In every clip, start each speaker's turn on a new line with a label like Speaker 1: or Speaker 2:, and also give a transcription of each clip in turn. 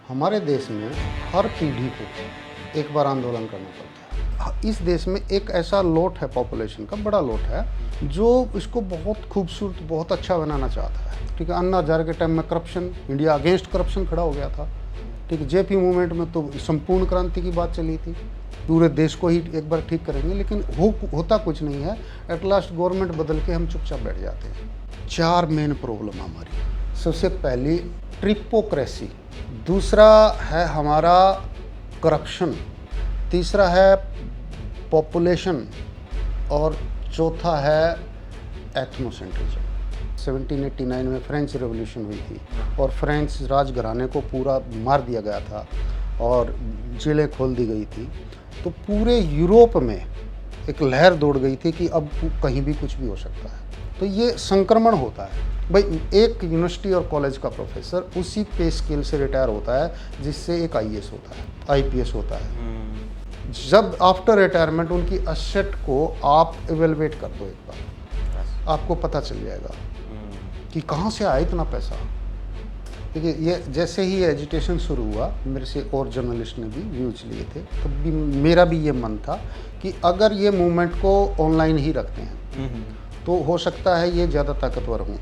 Speaker 1: हमारे देश में हर पीढ़ी को एक बार आंदोलन करना पड़ता है। इस देश में एक ऐसा लोट है, पॉपुलेशन का बड़ा लोट है, जो इसको बहुत खूबसूरत, बहुत अच्छा बनाना चाहता है। ठीक है, अन्ना हजारे के टाइम में करप्शन, इंडिया अगेंस्ट करप्शन खड़ा हो गया था। ठीक है, जेपी मूवमेंट में तो संपूर्ण क्रांति की बात चली थी, पूरे देश को ही एक बार ठीक करेंगे, लेकिन होता कुछ नहीं है। एट लास्ट गवर्नमेंट बदल के हम चुपचाप बैठ जाते हैं। 4 मेन प्रॉब्लम हमारी। सबसे पहली ट्रिपोक्रेसी, दूसरा है हमारा करप्शन, तीसरा है पॉपुलेशन, और चौथा है एथनोसेंट्रिज्म। 1789 में फ्रेंच रेवोल्यूशन हुई थी और फ्रेंच राजघराने को पूरा मार दिया गया था और जेलें खोल दी गई थी। तो पूरे यूरोप में एक लहर दौड़ गई थी कि अब कहीं भी कुछ भी हो सकता है। तो ये संक्रमण होता है भाई। एक यूनिवर्सिटी और कॉलेज का प्रोफेसर उसी पे स्केल से रिटायर होता है जिससे एक आईएएस होता है, आईपीएस होता है। जब आफ्टर रिटायरमेंट उनकी असेट को आप इवेलुएट कर दो एक बार, आपको पता चल जाएगा कि कहाँ से आया इतना पैसा। देखिए, ये जैसे ही एजुटेशन शुरू हुआ, मेरे से और जर्नलिस्ट ने भी व्यूज लिए थे, तो भी मेरा भी ये मन था कि अगर ये मूवमेंट को ऑनलाइन ही रखते हैं तो हो सकता है ये ज़्यादा ताकतवर हों।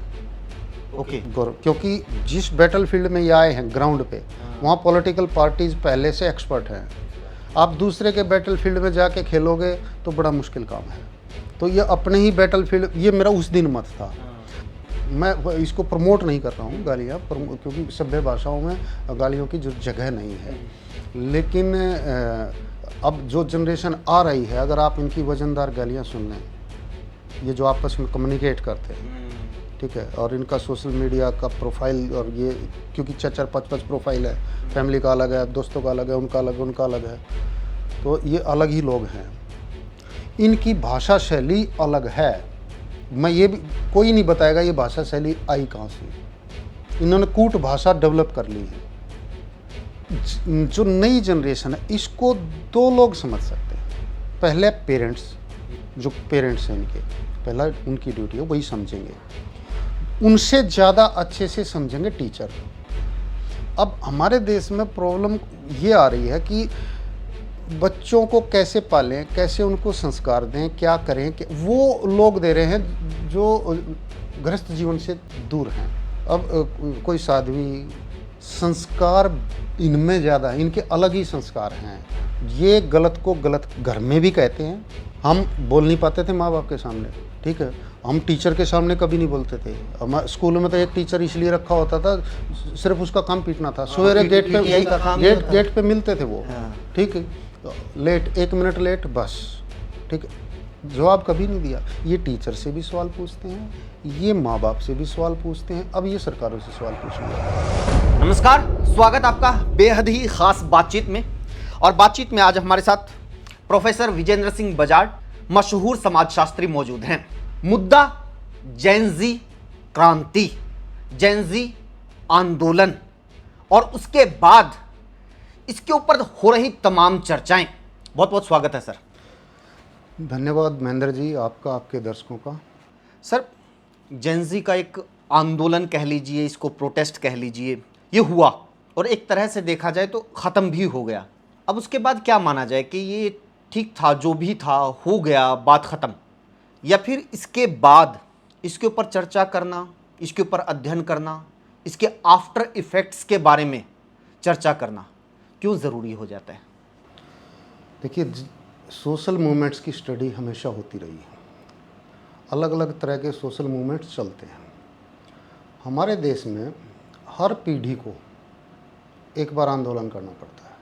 Speaker 2: ओके।
Speaker 1: क्योंकि जिस बैटल फील्ड में ये आए हैं ग्राउंड पे, वहाँ पॉलिटिकल पार्टीज पहले से एक्सपर्ट हैं। आप दूसरे के बैटल फील्ड में जाके खेलोगे तो बड़ा मुश्किल काम है। तो ये अपने ही बैटल फील्ड, ये मेरा उस दिन मत था। मैं इसको प्रमोट नहीं कर रहा हूँ गालियाँ, क्योंकि सभ्य भाषाओं में गालियों की जो जगह नहीं है। लेकिन अब जो जनरेशन आ रही है, अगर आप इनकी वजनदार गालियाँ सुन लें, ये जो आपस में कम्युनिकेट करते हैं, ठीक है, और इनका सोशल मीडिया का प्रोफाइल, और ये क्योंकि 4-5 प्रोफाइल है, फैमिली का अलग है, दोस्तों का अलग है, उनका अलग है, तो ये अलग ही लोग हैं। इनकी भाषा शैली अलग है। मैं ये भी, कोई नहीं बताएगा ये भाषा शैली आई कहाँ से। इन्होंने कूट भाषा डेवलप कर ली है। जो नई जनरेशन है, इसको 2 लोग समझ सकते हैं। पहले पेरेंट्स, जो पेरेंट्स हैं इनके, पहला उनकी ड्यूटी है वही समझेंगे। उनसे ज़्यादा अच्छे से समझेंगे टीचर। अब हमारे देश में प्रॉब्लम ये आ रही है कि बच्चों को कैसे पालें, कैसे उनको संस्कार दें, क्या करें, वो लोग दे रहे हैं जो गृहस्थ जीवन से दूर हैं। अब कोई साध्वी, संस्कार इनमें ज़्यादा है, इनके अलग ही संस्कार हैं। ये गलत को गलत घर में भी कहते हैं। हम बोल नहीं पाते थे माँ बाप के सामने, ठीक है, हम टीचर के सामने कभी नहीं बोलते थे। हमारे स्कूल में तो एक टीचर इसलिए रखा होता था, सिर्फ उसका काम पीटना था। सवेरे गेट पे मिलते थे वो, ठीक है, लेट 1 मिनट लेट बस, ठीक है, जवाब कभी नहीं दिया। ये टीचर से भी सवाल पूछते हैं, ये माँ बाप से भी सवाल पूछते हैं, अब ये सरकारों से सवाल पूछेंगे।
Speaker 2: नमस्कार, स्वागत आपका बेहद ही खास बातचीत में। और बातचीत में आज हमारे साथ प्रोफेसर विजेंद्र सिंह बजाज, मशहूर समाजशास्त्री मौजूद हैं। मुद्दा जेनजी क्रांति, जेनजी आंदोलन, और उसके बाद इसके ऊपर हो रही तमाम चर्चाएं। बहुत बहुत स्वागत है सर।
Speaker 1: धन्यवाद महेंद्र जी, आपका, आपके दर्शकों का।
Speaker 2: सर, जेनजी का एक आंदोलन कह लीजिए, इसको प्रोटेस्ट कह लीजिए, ये हुआ और एक तरह से देखा जाए तो ख़त्म भी हो गया। अब उसके बाद क्या माना जाए कि ये ठीक था, जो भी था हो गया, बात ख़त्म, या फिर इसके बाद इसके ऊपर चर्चा करना, इसके ऊपर अध्ययन करना, इसके आफ्टर इफ़ेक्ट्स के बारे में चर्चा करना क्यों ज़रूरी हो जाता है?
Speaker 1: देखिए, सोशल मूवमेंट्स की स्टडी हमेशा होती रही है। अलग अलग तरह के सोशल मूवमेंट्स चलते हैं। हमारे देश में हर पीढ़ी को एक बार आंदोलन करना पड़ता है,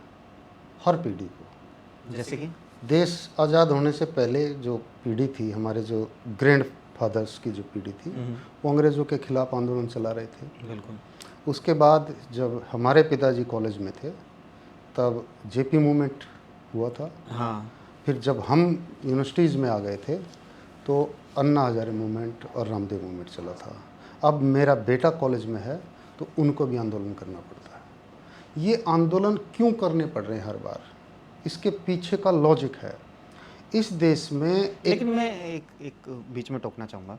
Speaker 1: हर पीढ़ी को।
Speaker 2: जैसे कि
Speaker 1: देश आज़ाद होने से पहले जो पीढ़ी थी, हमारे जो ग्रैंड फादर्स की जो पीढ़ी थी, वो अंग्रेज़ों के खिलाफ आंदोलन चला रहे थे।
Speaker 2: बिल्कुल।
Speaker 1: उसके बाद जब हमारे पिताजी कॉलेज में थे, तब जेपी मूवमेंट हुआ था।
Speaker 2: हाँ।
Speaker 1: फिर जब हम यूनिवर्सिटीज़ में आ गए थे तो अन्ना हजारे मूवमेंट और रामदेव मूवमेंट चला था। अब मेरा बेटा कॉलेज में है तो उनको भी आंदोलन करना पड़ता है। ये आंदोलन क्यों करने पड़ रहे हैं हर बार, इसके पीछे का लॉजिक है। इस देश में
Speaker 2: लेकिन मैं एक बीच में टोकना चाहूँगा,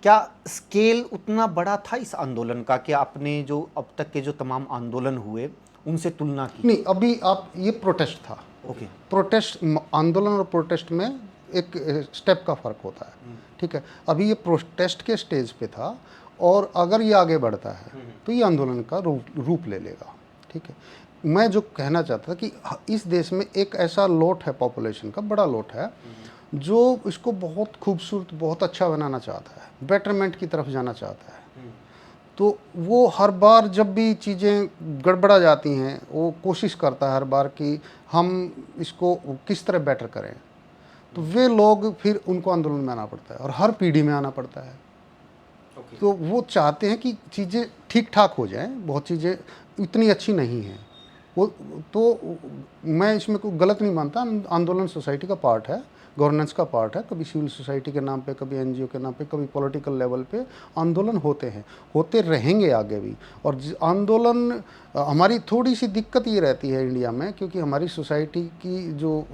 Speaker 2: क्या स्केल उतना बड़ा था इस आंदोलन का कि आपने जो अब तक के जो तमाम आंदोलन हुए उनसे तुलना की?
Speaker 1: नहीं, अभी आप ये प्रोटेस्ट था।
Speaker 2: ओके।
Speaker 1: प्रोटेस्ट, आंदोलन और प्रोटेस्ट में एक स्टेप का फ़र्क होता है, ठीक है। अभी ये प्रोटेस्ट के स्टेज पे था, और अगर ये आगे बढ़ता है तो ये आंदोलन का रूप ले लेगा, ठीक है। मैं जो कहना चाहता था कि इस देश में एक ऐसा लोट है, पॉपुलेशन का बड़ा लोट है, जो इसको बहुत खूबसूरत, बहुत अच्छा बनाना चाहता है, बेटरमेंट की तरफ जाना चाहता है। तो वो हर बार जब भी चीज़ें गड़बड़ा जाती हैं, वो कोशिश करता है हर बार कि हम इसको किस तरह बेटर करें। तो वे लोग फिर उनको आंदोलन में आना पड़ता है, और हर पीढ़ी में आना पड़ता है। तो वो चाहते हैं कि चीज़ें ठीक ठाक हो जाएं, बहुत चीज़ें इतनी अच्छी नहीं हैं वो। तो मैं इसमें कोई गलत नहीं मानता, आंदोलन सोसाइटी का पार्ट है, गवर्नेंस का पार्ट है। कभी सिविल सोसाइटी के नाम पे, कभी एनजीओ के नाम पे, कभी पॉलिटिकल लेवल पे आंदोलन होते हैं, होते रहेंगे आगे भी। और आंदोलन, हमारी थोड़ी सी दिक्कत ये रहती है इंडिया में, क्योंकि हमारी सोसाइटी की जो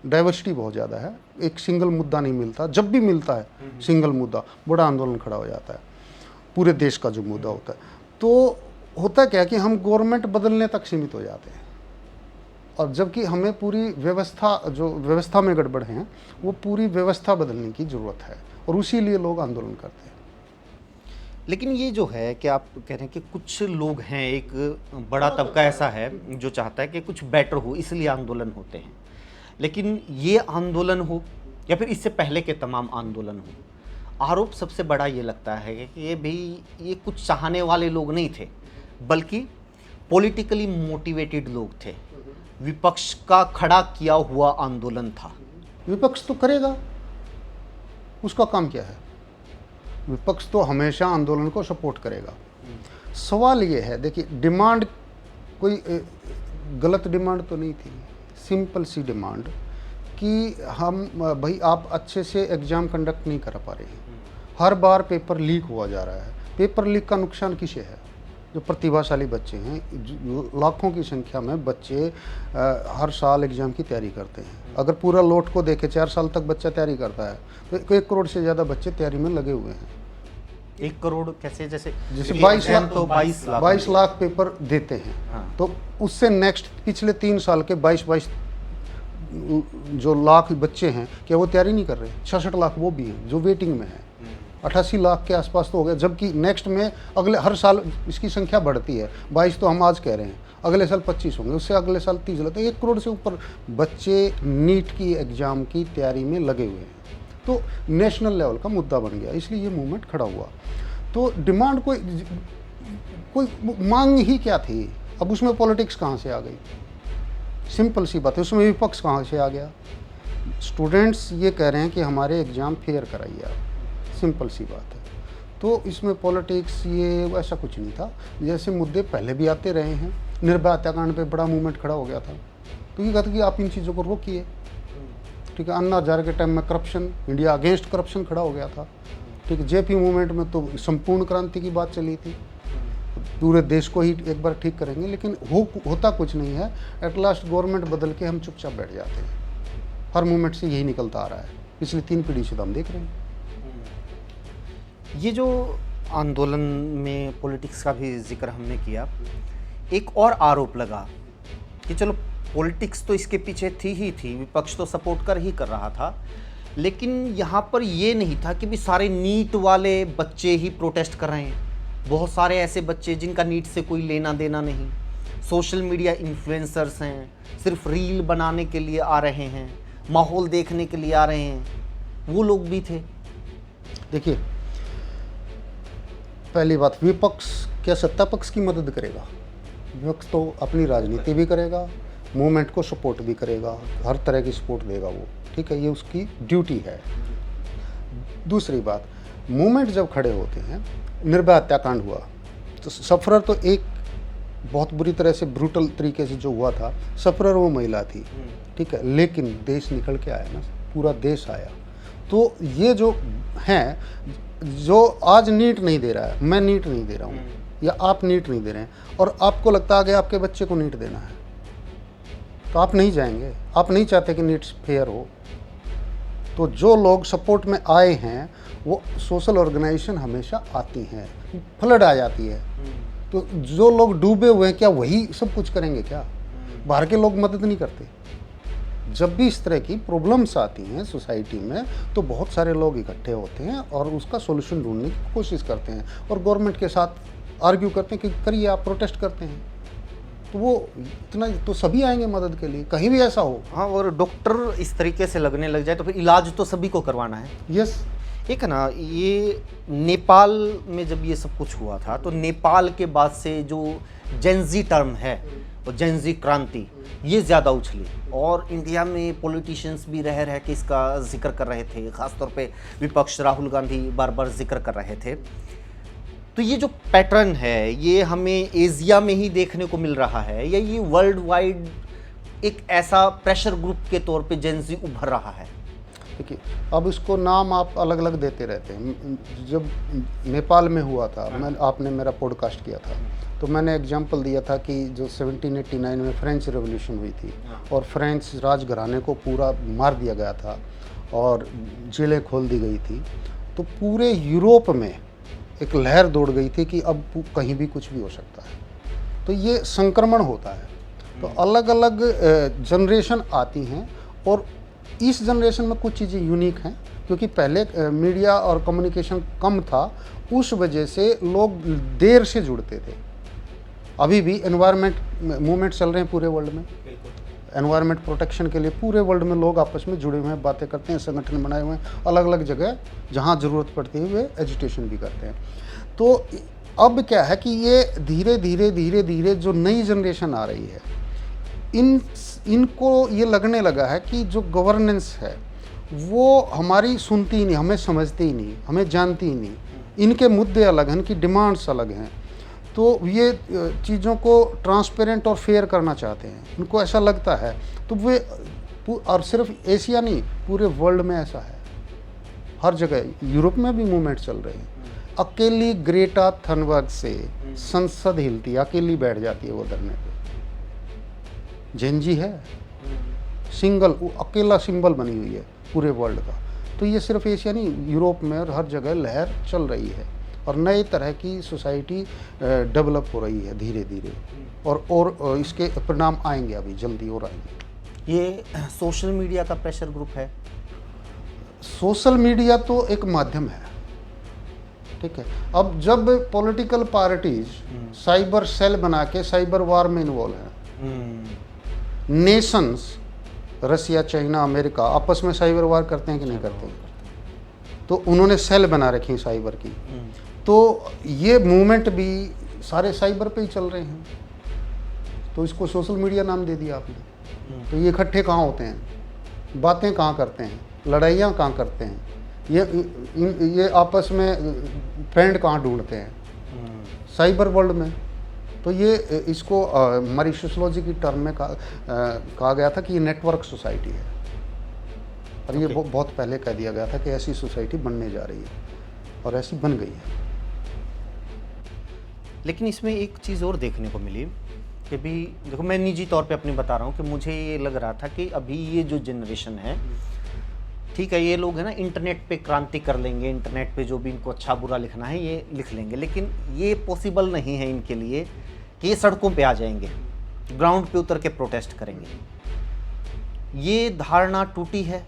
Speaker 1: डाइवर्सिटी बहुत ज़्यादा है, एक सिंगल मुद्दा नहीं मिलता। जब भी मिलता है सिंगल मुद्दा, बड़ा आंदोलन खड़ा हो जाता है, पूरे देश का जो मुद्दा होता है। तो होता क्या कि हम गवर्नमेंट बदलने तक सीमित हो जाते हैं, और जबकि हमें पूरी व्यवस्था, जो व्यवस्था में गड़बड़ हैं, वो पूरी व्यवस्था बदलने की ज़रूरत है, और उसी लिए लोग आंदोलन करते हैं।
Speaker 2: लेकिन ये जो है कि आप कह रहे हैं कि कुछ लोग हैं, एक बड़ा तबका ऐसा है जो चाहता है कि कुछ बेटर हो, इसलिए आंदोलन होते हैं। लेकिन ये आंदोलन हो या फिर इससे पहले के तमाम आंदोलन हो, आरोप सबसे बड़ा ये लगता है कि ये कुछ चाहने वाले लोग नहीं थे, बल्कि पॉलिटिकली मोटिवेटेड लोग थे। विपक्ष का खड़ा किया हुआ आंदोलन था।
Speaker 1: विपक्ष तो करेगा, उसका काम क्या है? विपक्ष तो हमेशा आंदोलन को सपोर्ट करेगा। सवाल ये है, देखिए, डिमांड कोई गलत डिमांड तो नहीं थी, सिंपल सी डिमांड कि हम, भाई आप अच्छे से एग्ज़ाम कंडक्ट नहीं कर पा रहे हैं, हर बार पेपर लीक हुआ जा रहा है। पेपर लीक का नुकसान किसे है? जो प्रतिभाशाली बच्चे हैं, लाखों की संख्या में बच्चे हर साल एग्ज़ाम की तैयारी करते हैं। अगर पूरा लोट को देखें, 4 साल तक बच्चा तैयारी करता है, तो 1 करोड़ से ज़्यादा बच्चे तैयारी में लगे हुए हैं।
Speaker 2: 1 करोड़ कैसे? जैसे
Speaker 1: 22 लाख पेपर देते हैं।
Speaker 2: हाँ।
Speaker 1: तो उससे नेक्स्ट पिछले 3 साल के 22 जो लाख बच्चे हैं, क्या वो तैयारी नहीं कर रहे? 66 लाख वो भी हैं जो वेटिंग में है। 88 लाख के आसपास तो हो गया, जबकि नेक्स्ट में अगले हर साल इसकी संख्या बढ़ती है। 22 तो हम आज कह रहे हैं, अगले साल 25 होंगे, उससे अगले साल 30 होंगे। तो 1 करोड़ से ऊपर बच्चे नीट की एग्ज़ाम की तैयारी में लगे हुए हैं। तो नेशनल लेवल का मुद्दा बन गया, इसलिए ये मूवमेंट खड़ा हुआ। तो डिमांड कोई मांग ही क्या थी? अब उसमें पॉलिटिक्स कहाँ से आ गई? सिंपल सी बात है, उसमें विपक्ष कहाँ से आ गया? स्टूडेंट्स ये कह रहे हैं कि हमारे एग्ज़ाम फेयर कराइए आप, सिंपल सी बात है। तो इसमें पॉलिटिक्स ये ऐसा कुछ नहीं था। जैसे मुद्दे पहले भी आते रहे हैं, निर्भया हत्याकांड पे बड़ा मूवमेंट खड़ा हो गया था, तो ये कहते कि आप इन चीज़ों को रोकिए, ठीक है। अन्ना हजारे के टाइम में करप्शन, इंडिया अगेंस्ट करप्शन खड़ा हो गया था, ठीक है। जेपी मूवमेंट में तो संपूर्ण क्रांति की बात चली थी, पूरे देश को ही एक बार ठीक करेंगे, लेकिन होता कुछ नहीं है। एट लास्ट गवर्नमेंट बदल के हम चुपचाप बैठ जाते हैं। हर मूवमेंट से यही निकलता आ रहा है, पिछली 3 पीढ़ी से तो हम देख रहे हैं।
Speaker 2: ये जो आंदोलन में पॉलिटिक्स का भी जिक्र हमने किया, एक और आरोप लगा कि चलो पॉलिटिक्स तो इसके पीछे थी ही थी, विपक्ष तो सपोर्ट कर रहा था, लेकिन यहाँ पर ये नहीं था कि भी सारे नीट वाले बच्चे ही प्रोटेस्ट कर रहे हैं। बहुत सारे ऐसे बच्चे जिनका नीट से कोई लेना देना नहीं, सोशल मीडिया इन्फ्लुएंसर्स हैं, सिर्फ रील बनाने के लिए आ रहे हैं, माहौल देखने के लिए आ रहे हैं, वो लोग भी थे।
Speaker 1: देखिए, पहली बात, विपक्ष क्या सत्ता पक्ष की मदद करेगा? विपक्ष तो अपनी राजनीति भी करेगा, मूवमेंट को सपोर्ट भी करेगा, हर तरह की सपोर्ट देगा वो, ठीक है। ये उसकी ड्यूटी है। दूसरी बात, मूवमेंट जब खड़े होते हैं, निर्भया हत्याकांड हुआ तो सफरर तो एक बहुत बुरी तरह से ब्रूटल तरीके से जो हुआ था, सफरर वो महिला थी, ठीक है, लेकिन देश निकल के आया ना, पूरा देश आया। तो ये जो हैं, जो आज नीट नहीं दे रहा है, मैं नीट नहीं दे रहा हूँ, या आप नीट नहीं दे रहे हैं, और आपको लगता है कि आपके बच्चे को नीट देना है, तो आप नहीं जाएंगे। आप नहीं चाहते कि नीट फेयर हो। तो जो लोग सपोर्ट में आए हैं, वो सोशल ऑर्गेनाइजेशन हमेशा आती हैं, फ्लड आ जाती है, तो जो लोग डूबे हुए हैं क्या वही सब कुछ करेंगे क्या? बाहर के लोग मदद नहीं करते। जब भी इस तरह की प्रॉब्लम्स आती हैं सोसाइटी में तो बहुत सारे लोग इकट्ठे होते हैं और उसका सॉल्यूशन ढूंढने की कोशिश करते हैं और गवर्नमेंट के साथ आर्ग्यू करते हैं कि करिए, आप प्रोटेस्ट करते हैं तो वो इतना तो सभी आएंगे मदद के लिए, कहीं भी ऐसा हो।
Speaker 2: हाँ, और डॉक्टर इस तरीके से लगने लग जाए तो फिर इलाज तो सभी को करवाना है।
Speaker 1: यस।
Speaker 2: एक है ना, ये नेपाल में जब ये सब कुछ हुआ था तो नेपाल के बाद से जो जेनजी टर्म है और जेनजी क्रांति ये ज़्यादा उछली, और इंडिया में पॉलिटिशियंस भी रह के इसका जिक्र कर रहे थे, ख़ासतौर पे विपक्ष राहुल गांधी बार बार जिक्र कर रहे थे। तो ये जो पैटर्न है ये हमें एशिया में ही देखने को मिल रहा है या ये वर्ल्ड वाइड एक ऐसा प्रेशर ग्रुप के तौर पे जेनजी उभर रहा है?
Speaker 1: देखिए, अब इसको नाम आप अलग अलग देते रहते हैं। जब नेपाल में हुआ था, आपने मेरा पॉडकास्ट किया था तो मैंने एग्जांपल दिया था कि जो 1789 में फ्रेंच रेवोल्यूशन हुई थी और फ्रेंच राजघराने को पूरा मार दिया गया था और जेलें खोल दी गई थी, तो पूरे यूरोप में एक लहर दौड़ गई थी कि अब कहीं भी कुछ भी हो सकता है। तो ये संक्रमण होता है, तो अलग अलग जनरेशन आती हैं और इस जनरेशन में कुछ चीज़ें यूनिक हैं क्योंकि पहले मीडिया और कम्युनिकेशन कम था, उस वजह से लोग देर से जुड़ते थे। अभी भी एनवायरनमेंट मूवमेंट चल रहे हैं पूरे वर्ल्ड में, एनवायरनमेंट प्रोटेक्शन के लिए पूरे वर्ल्ड में लोग आपस में जुड़े हुए हैं, बातें करते हैं, संगठन बनाए हुए हैं अलग अलग जगह, जहाँ ज़रूरत पड़ती है वे एजुटेशन भी करते हैं। तो अब क्या है कि ये धीरे धीरे जो नई जनरेशन आ रही है इनको ये लगने लगा है कि जो गवर्नेंस है वो हमारी सुनती ही नहीं, हमें समझती ही नहीं, हमें जानती ही नहीं, इनके मुद्दे अलग हैं, इनकी डिमांड्स अलग हैं। तो ये चीज़ों को ट्रांसपेरेंट और फेयर करना चाहते हैं, इनको ऐसा लगता है। तो वे, और सिर्फ एशिया नहीं पूरे वर्ल्ड में ऐसा है, हर जगह यूरोप में भी मूवमेंट चल रहे हैं। अकेली ग्रेटा थनबर्ग से संसद हिलती है, अकेली बैठ जाती है वो धरने पे। जेनजी है, सिंगल, वो अकेला सिंबल बनी हुई है पूरे वर्ल्ड का। तो ये सिर्फ एशिया नहीं, यूरोप में और हर जगह लहर चल रही है और नए तरह की सोसाइटी डेवलप हो रही है धीरे धीरे, और इसके परिणाम आएंगे अभी जल्दी और आएंगे।
Speaker 2: ये सोशल मीडिया का प्रेशर ग्रुप है।
Speaker 1: सोशल मीडिया तो एक माध्यम है, ठीक है। अब जब पॉलिटिकल पार्टीज साइबर सेल बना के साइबर वार में इन्वॉल्व हैं, नेशंस रसिया, चाइना, अमेरिका आपस में साइबर वार करते हैं कि नहीं करते? तो उन्होंने सेल बना रखी है साइबर की, तो ये मूवमेंट भी सारे साइबर पे ही चल रहे हैं, तो इसको सोशल मीडिया नाम दे दिया आपने। तो ये इकट्ठे कहाँ होते हैं, बातें कहाँ करते हैं, लड़ाइयाँ कहाँ करते हैं, ये आपस में फ्रेंड कहाँ ढूंढते हैं? साइबर वर्ल्ड में। तो ये इसको हमारी सोशलॉजी की टर्म में कहा गया था कि ये नेटवर्क सोसाइटी है, और ये बहुत पहले कह दिया गया था कि ऐसी सोसाइटी बनने जा रही है और ऐसी बन गई है।
Speaker 2: लेकिन इसमें एक चीज़ और देखने को मिली कि भी देखो, मैं निजी तौर पे अपनी बता रहा हूँ कि मुझे ये लग रहा था कि अभी ये जो जनरेशन है, ठीक है, ये लोग है ना इंटरनेट पे क्रांति कर लेंगे, इंटरनेट पे जो भी इनको अच्छा बुरा लिखना है ये लिख लेंगे, लेकिन ये पॉसिबल नहीं है इनके लिए कि ये सड़कों पे आ जाएंगे, ग्राउंड पे उतर के प्रोटेस्ट करेंगे। ये धारणा टूटी है,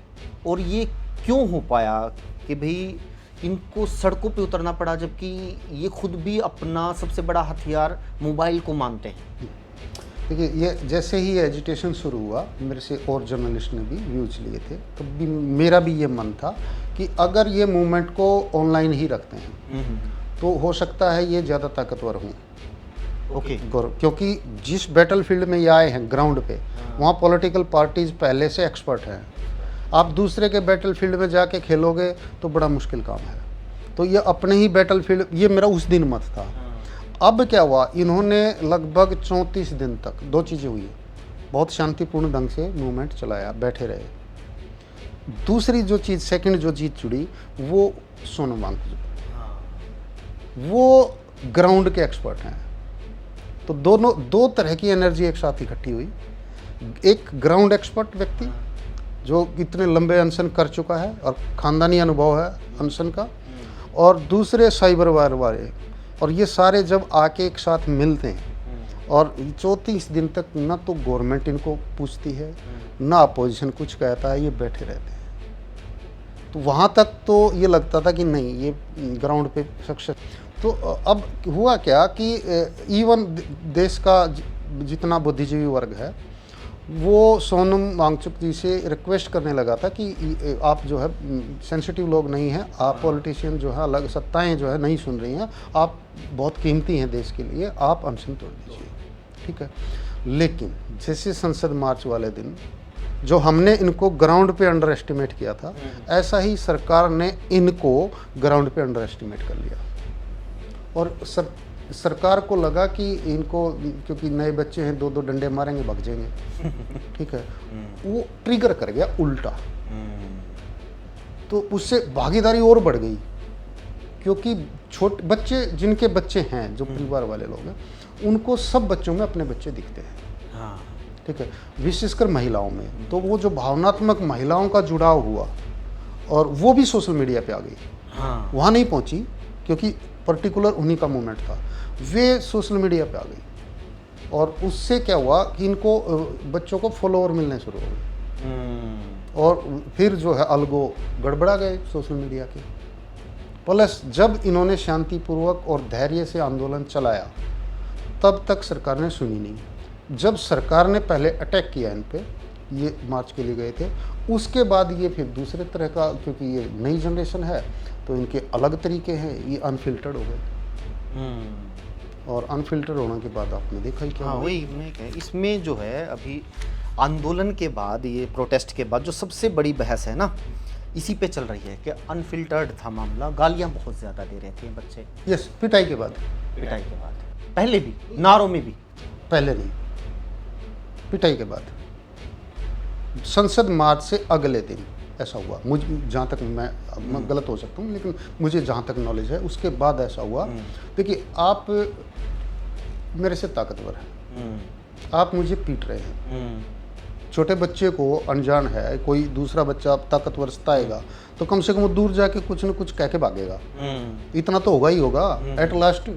Speaker 2: और ये क्यों हो पाया कि भाई इनको सड़कों पे उतरना पड़ा, जबकि ये खुद भी अपना सबसे बड़ा हथियार मोबाइल को मानते हैं।
Speaker 1: देखिए, ये जैसे ही एजुटेशन शुरू हुआ, मेरे से और जर्नलिस्ट ने भी व्यूज लिए थे, तो भी मेरा भी ये मन था कि अगर ये मूवमेंट को ऑनलाइन ही रखते हैं तो हो सकता है ये ज़्यादा ताकतवर हों।
Speaker 2: ओके,
Speaker 1: क्योंकि जिस बैटलफील्ड में ये आए हैं ग्राउंड पे, वहाँ पॉलिटिकल पार्टीज पहले से एक्सपर्ट हैं। आप दूसरे के बैटलफील्ड में जाके खेलोगे तो बड़ा मुश्किल काम है। तो ये अपने ही बैटलफील्ड, ये मेरा उस दिन मत था। अब क्या हुआ, इन्होंने लगभग 34 दिन तक दो चीज़ें हुई, बहुत शांतिपूर्ण ढंग से मूवमेंट चलाया, बैठे रहे। दूसरी जो चीज़, सेकंड जो चीज़ जुड़ी, वो सोनम वांगचुक, वो ग्राउंड के एक्सपर्ट हैं। तो दोनों, दो तरह की एनर्जी एक साथ इकट्ठी हुई। एक ग्राउंड एक्सपर्ट व्यक्ति जो इतने लंबे अनशन कर चुका है और ख़ानदानी अनुभव है अनशन का, और दूसरे साइबर वार वाले और ये सारे जब आके एक साथ मिलते हैं और 34 दिन तक ना तो गवर्नमेंट इनको पूछती है, ना अपोजिशन कुछ कहता है, ये बैठे रहते हैं। तो वहाँ तक तो ये लगता था कि नहीं, ये ग्राउंड पे सक्सेस। तो अब हुआ क्या कि इवन देश का जितना बुद्धिजीवी वर्ग है वो सोनम वांगचुक जी से रिक्वेस्ट करने लगा था कि आप जो है सेंसिटिव लोग नहीं हैं, आप पॉलिटिशियन जो है, अलग सत्ताएं जो है नहीं सुन रही हैं, आप बहुत कीमती हैं देश के लिए, आप अनशन तोड़ दीजिए, ठीक है। लेकिन जैसे संसद मार्च वाले दिन जो हमने इनको ग्राउंड पे अंडर एस्टिमेट किया था, ऐसा ही सरकार ने इनको ग्राउंड पे अंडर एस्टिमेट कर लिया। और सरकार को लगा कि इनको, क्योंकि नए बच्चे हैं, 2-2 डंडे मारेंगे भाग जाएंगे, ठीक है, वो ट्रिगर कर गया उल्टा। तो उससे भागीदारी और बढ़ गई, क्योंकि छोटे बच्चे, जिनके बच्चे हैं, जो परिवार वाले लोग हैं, उनको सब बच्चों में अपने बच्चे दिखते हैं, ठीक है, विशेषकर महिलाओं में। तो वो जो भावनात्मक महिलाओं का जुड़ाव हुआ, और वो भी सोशल मीडिया पे आ गई, वहाँ नहीं पहुँची क्योंकि पर्टिकुलर उन्हीं का मूवमेंट था, वे सोशल मीडिया पे आ गई। और उससे क्या हुआ कि इनको बच्चों को फॉलोअर मिलने शुरू हो गए, और फिर जो है अलगो गड़बड़ा गए सोशल मीडिया के। प्लस जब इन्होंने शांतिपूर्वक और धैर्य से आंदोलन चलाया, तब तक सरकार ने सुनी नहीं। जब सरकार ने पहले अटैक किया इन पे, ये मार्च के लिए गए थे, उसके बाद ये फिर दूसरे तरह का, क्योंकि ये नई जनरेशन है तो इनके अलग तरीके हैं, ये अनफिल्टर्ड हो गए। और अनफिल्टर होने के बाद आपने देखा ही क्या।
Speaker 2: हाँ, वही मैं कह, इसमें जो है अभी आंदोलन के बाद, ये प्रोटेस्ट के बाद जो सबसे बड़ी बहस है ना, इसी पे चल रही है कि अनफिल्टर्ड था मामला, गालियां बहुत ज़्यादा दे रहे थे बच्चे।
Speaker 1: यस, पिटाई के बाद,
Speaker 2: पिटाई के बाद, पहले भी नारों में भी,
Speaker 1: पहले नहीं, पिटाई के बाद। संसद मार्च से अगले दिन ऐसा हुआ, मुझ जहाँ तक मैं गलत हो सकता हूँ, लेकिन मुझे जहाँ तक नॉलेज है उसके बाद ऐसा हुआ। देखिए, आप मेरे से ताकतवर हैं, आप मुझे पीट रहे हैं, छोटे बच्चे को अनजान है, कोई दूसरा बच्चा ताकतवर सताएगा तो कम से कम वो दूर जाके कुछ न कुछ कह के भागेगा, इतना तो होगा ही होगा एट लास्ट।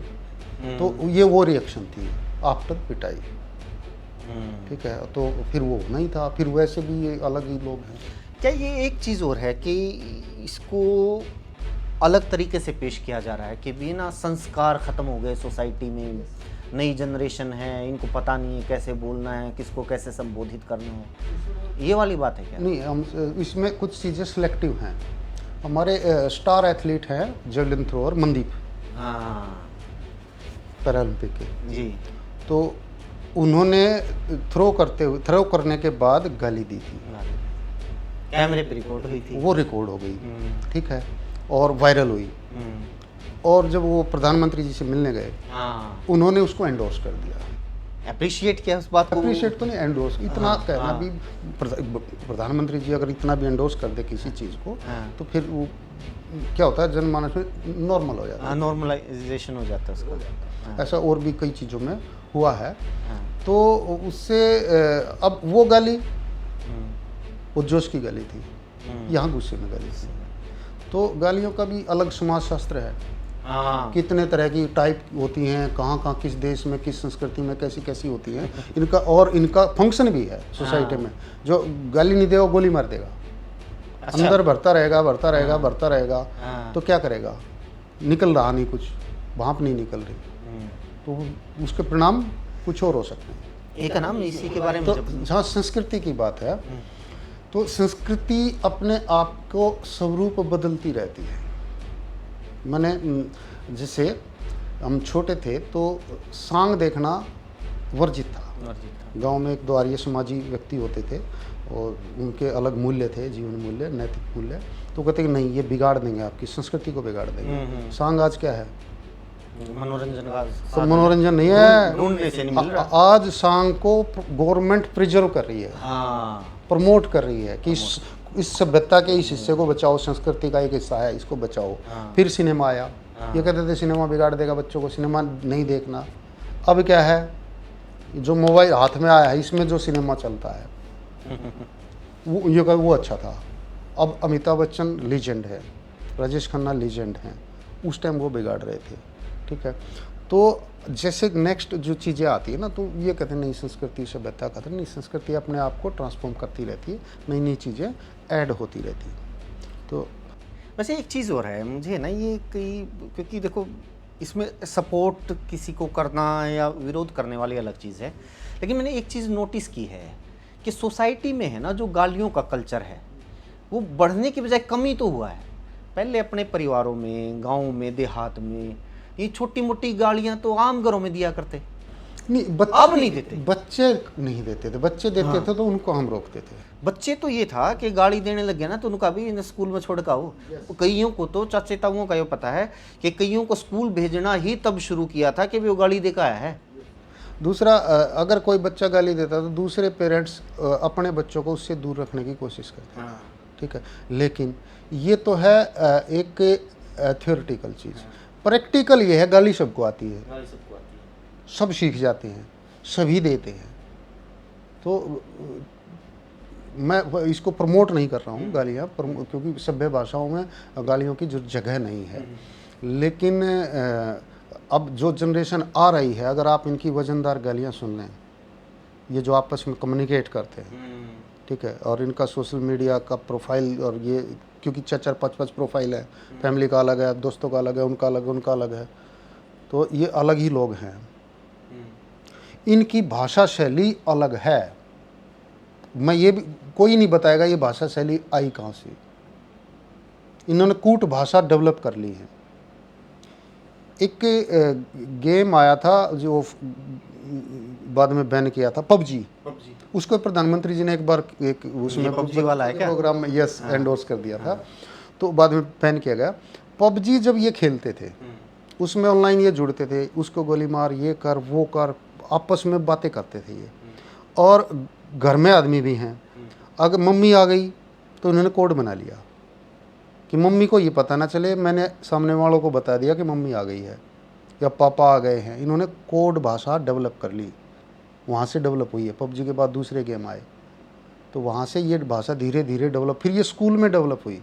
Speaker 1: तो ये वो रिएक्शन थी आफ्टर पिटाई, ठीक है। तो फिर वो नहीं था, फिर वैसे भी ये अलग ही लोग हैं।
Speaker 2: क्या ये एक चीज़ और है कि इसको अलग तरीके से पेश किया जा रहा है कि भी ना, संस्कार ख़त्म हो गए सोसाइटी में, नई जनरेशन है, इनको पता नहीं है कैसे बोलना है, किसको कैसे संबोधित करना है, ये वाली बात है क्या?
Speaker 1: नहीं, हम इसमें कुछ चीज़ें सिलेक्टिव हैं। हमारे स्टार एथलीट हैं जेवलिन थ्रोअर मनदीप,
Speaker 2: हाँ
Speaker 1: पैरालंपिक के
Speaker 2: जी,
Speaker 1: तो उन्होंने थ्रो करने के बाद गाली दी थी,
Speaker 2: कैमरे पे रिकॉर्ड हुई थी,
Speaker 1: वो रिकॉर्ड हो गई, ठीक है, और वायरल हुई। और जब वो प्रधानमंत्री जी से मिलने गए, उन्होंने उसको एंडोर्स कर दिया।
Speaker 2: अप्रिशिएट किया उस बात को,
Speaker 1: अप्रिशिएट तो नहीं, एंडोर्स इतना कहना भी, प्रधानमंत्री जी अगर इतना भी एंडोर्स कर दे किसी चीज़ को, तो फिर वो क्या होता है, जनमानस में नॉर्मल हो जाता है,
Speaker 2: नॉर्मलाइजेशन हो जाता है उसका।
Speaker 1: ऐसा और भी कई चीज़ों में हुआ है। तो उससे अब वो गाली, वो जोश की गाली थी, यहाँ गुस्से में गाली थी। तो गालियों का भी अलग समाजशास्त्र है, कितने तरह की टाइप होती हैं, कहाँ कहाँ किस देश में किस संस्कृति में कैसी कैसी होती हैं इनका, और इनका फंक्शन भी है सोसाइटी में। जो गाली नहीं देगा गोली मार देगा,
Speaker 2: अच्छा।
Speaker 1: अंदर भरता रहेगा भरता रहेगा भरता रहेगा, तो क्या करेगा, निकल रहा नहीं कुछ, भाप नहीं निकल रही, तो उसके परिणाम कुछ और हो सकते हैं।
Speaker 2: एक नाम इसी के बारे में,
Speaker 1: तो जहाँ संस्कृति की बात है, तो संस्कृति अपने आप को स्वरूप बदलती रहती है। मैंने, जैसे हम छोटे थे तो सांग देखना वर्जित था। गांव में 1-2 आर्य समाजी व्यक्ति होते थे और उनके अलग मूल्य थे, जीवन मूल्य, नैतिक मूल्य। तो कहते कि नहीं, ये बिगाड़ देंगे, आपकी संस्कृति को बिगाड़ देंगे। सांग आज क्या है,
Speaker 2: मनोरंजन का
Speaker 1: तो मनोरंजन नहीं है,
Speaker 2: ढूंढने से नहीं मिल रहा।
Speaker 1: आज सांग को गवर्नमेंट प्रिजर्व कर रही है, प्रमोट कर रही है कि इस सभ्यता के इस हिस्से को बचाओ, संस्कृति का एक हिस्सा है, इसको बचाओ। फिर सिनेमा आया, ये कहते थे सिनेमा बिगाड़ देगा बच्चों को, सिनेमा नहीं देखना। अब क्या है, जो मोबाइल हाथ में आया है इसमें जो सिनेमा चलता है वो अच्छा था। अब अमिताभ बच्चन लीजेंड है, राजेश खन्ना लीजेंड हैं, उस टाइम वो बिगाड़ रहे थे, ठीक है। तो जैसे नेक्स्ट जो चीज़ें आती है ना, तो ये कहते हैं नई संस्कृति सभ्यता कहते हैं, नई संस्कृति अपने आप को ट्रांसफॉर्म करती रहती है, नई नई चीज़ें ऐड होती रहती हैं। तो
Speaker 2: वैसे एक चीज़ और है मुझे ना, ये कई, क्योंकि देखो इसमें सपोर्ट किसी को करना या विरोध करने वाली अलग चीज़ है, लेकिन मैंने एक चीज़ नोटिस की है कि सोसाइटी में है ना जो गालियों का कल्चर है वो बढ़ने की बजाय कमी तो हुआ है। पहले अपने परिवारों में, गाँव में, देहात में ये छोटी मोटी गालियाँ तो आम घरों में दिया करते,
Speaker 1: नहीं,
Speaker 2: अब नहीं देते।
Speaker 1: बच्चे नहीं देते थे, बच्चे देते थे तो उनको हम रोकते थे।
Speaker 2: बच्चे तो ये था कि गाली देने लग गया ना तो उनका भी इन्हें स्कूल में छोड़ का हो। कईयों को तो चाचे ताऊओं का ये पता है कि कईयों को स्कूल भेजना ही तब शुरू किया था कि वो गाली देकर आया है।
Speaker 1: दूसरा, अगर कोई बच्चा गाली देता तो दूसरे पेरेंट्स अपने बच्चों को उससे दूर रखने की कोशिश करते हैं, ठीक है। लेकिन ये तो है एक थ्योरेटिकल चीज़। प्रैक्टिकल ये है, गाली सबको आती है, सब सीख जाते हैं, सभी देते हैं। तो मैं इसको प्रमोट नहीं कर रहा हूँ गालियाँ, क्योंकि सभ्य भाषाओं में गालियों की जो जगह नहीं है। लेकिन अब जो जनरेशन आ रही है, अगर आप इनकी वजनदार गालियाँ सुन लें, ये जो आपस में कम्युनिकेट करते हैं, ठीक है, और इनका सोशल मीडिया का प्रोफाइल, और ये क्योंकि 4-5 प्रोफाइल है, फैमिली का अलग है, दोस्तों का अलग है, उनका अलग है, तो ये अलग ही लोग हैं। इनकी भाषा शैली अलग है। मैं ये भी, कोई नहीं बताएगा ये भाषा शैली आई कहाँ से। इन्होंने कूट भाषा डेवलप कर ली है। एक गेम आया था जो बाद में बैन किया था, पबजी। उसको प्रधानमंत्री जी ने एक बार उसमें
Speaker 2: पबजी वाला है क्या
Speaker 1: प्रोग्राम में यस एंडोर्स कर दिया था, तो बाद में बैन किया गया। पबजी जब ये खेलते थे, उसमें ऑनलाइन ये जुड़ते थे, उसको गोली मार, ये कर, वो कर, आपस में बातें करते थे ये। और घर में आदमी भी हैं, अगर मम्मी आ गई तो उन्होंने कोड बना लिया कि मम्मी को ये पता ना चले, मैंने सामने वालों को बता दिया कि मम्मी आ गई है या पापा आ गए हैं। इन्होंने कोड भाषा डेवलप कर ली, वहाँ से डेवलप हुई है। पबजी के बाद दूसरे गेम आए, तो वहाँ से ये भाषा धीरे धीरे डेवलप, फिर ये स्कूल में डेवलप हुई।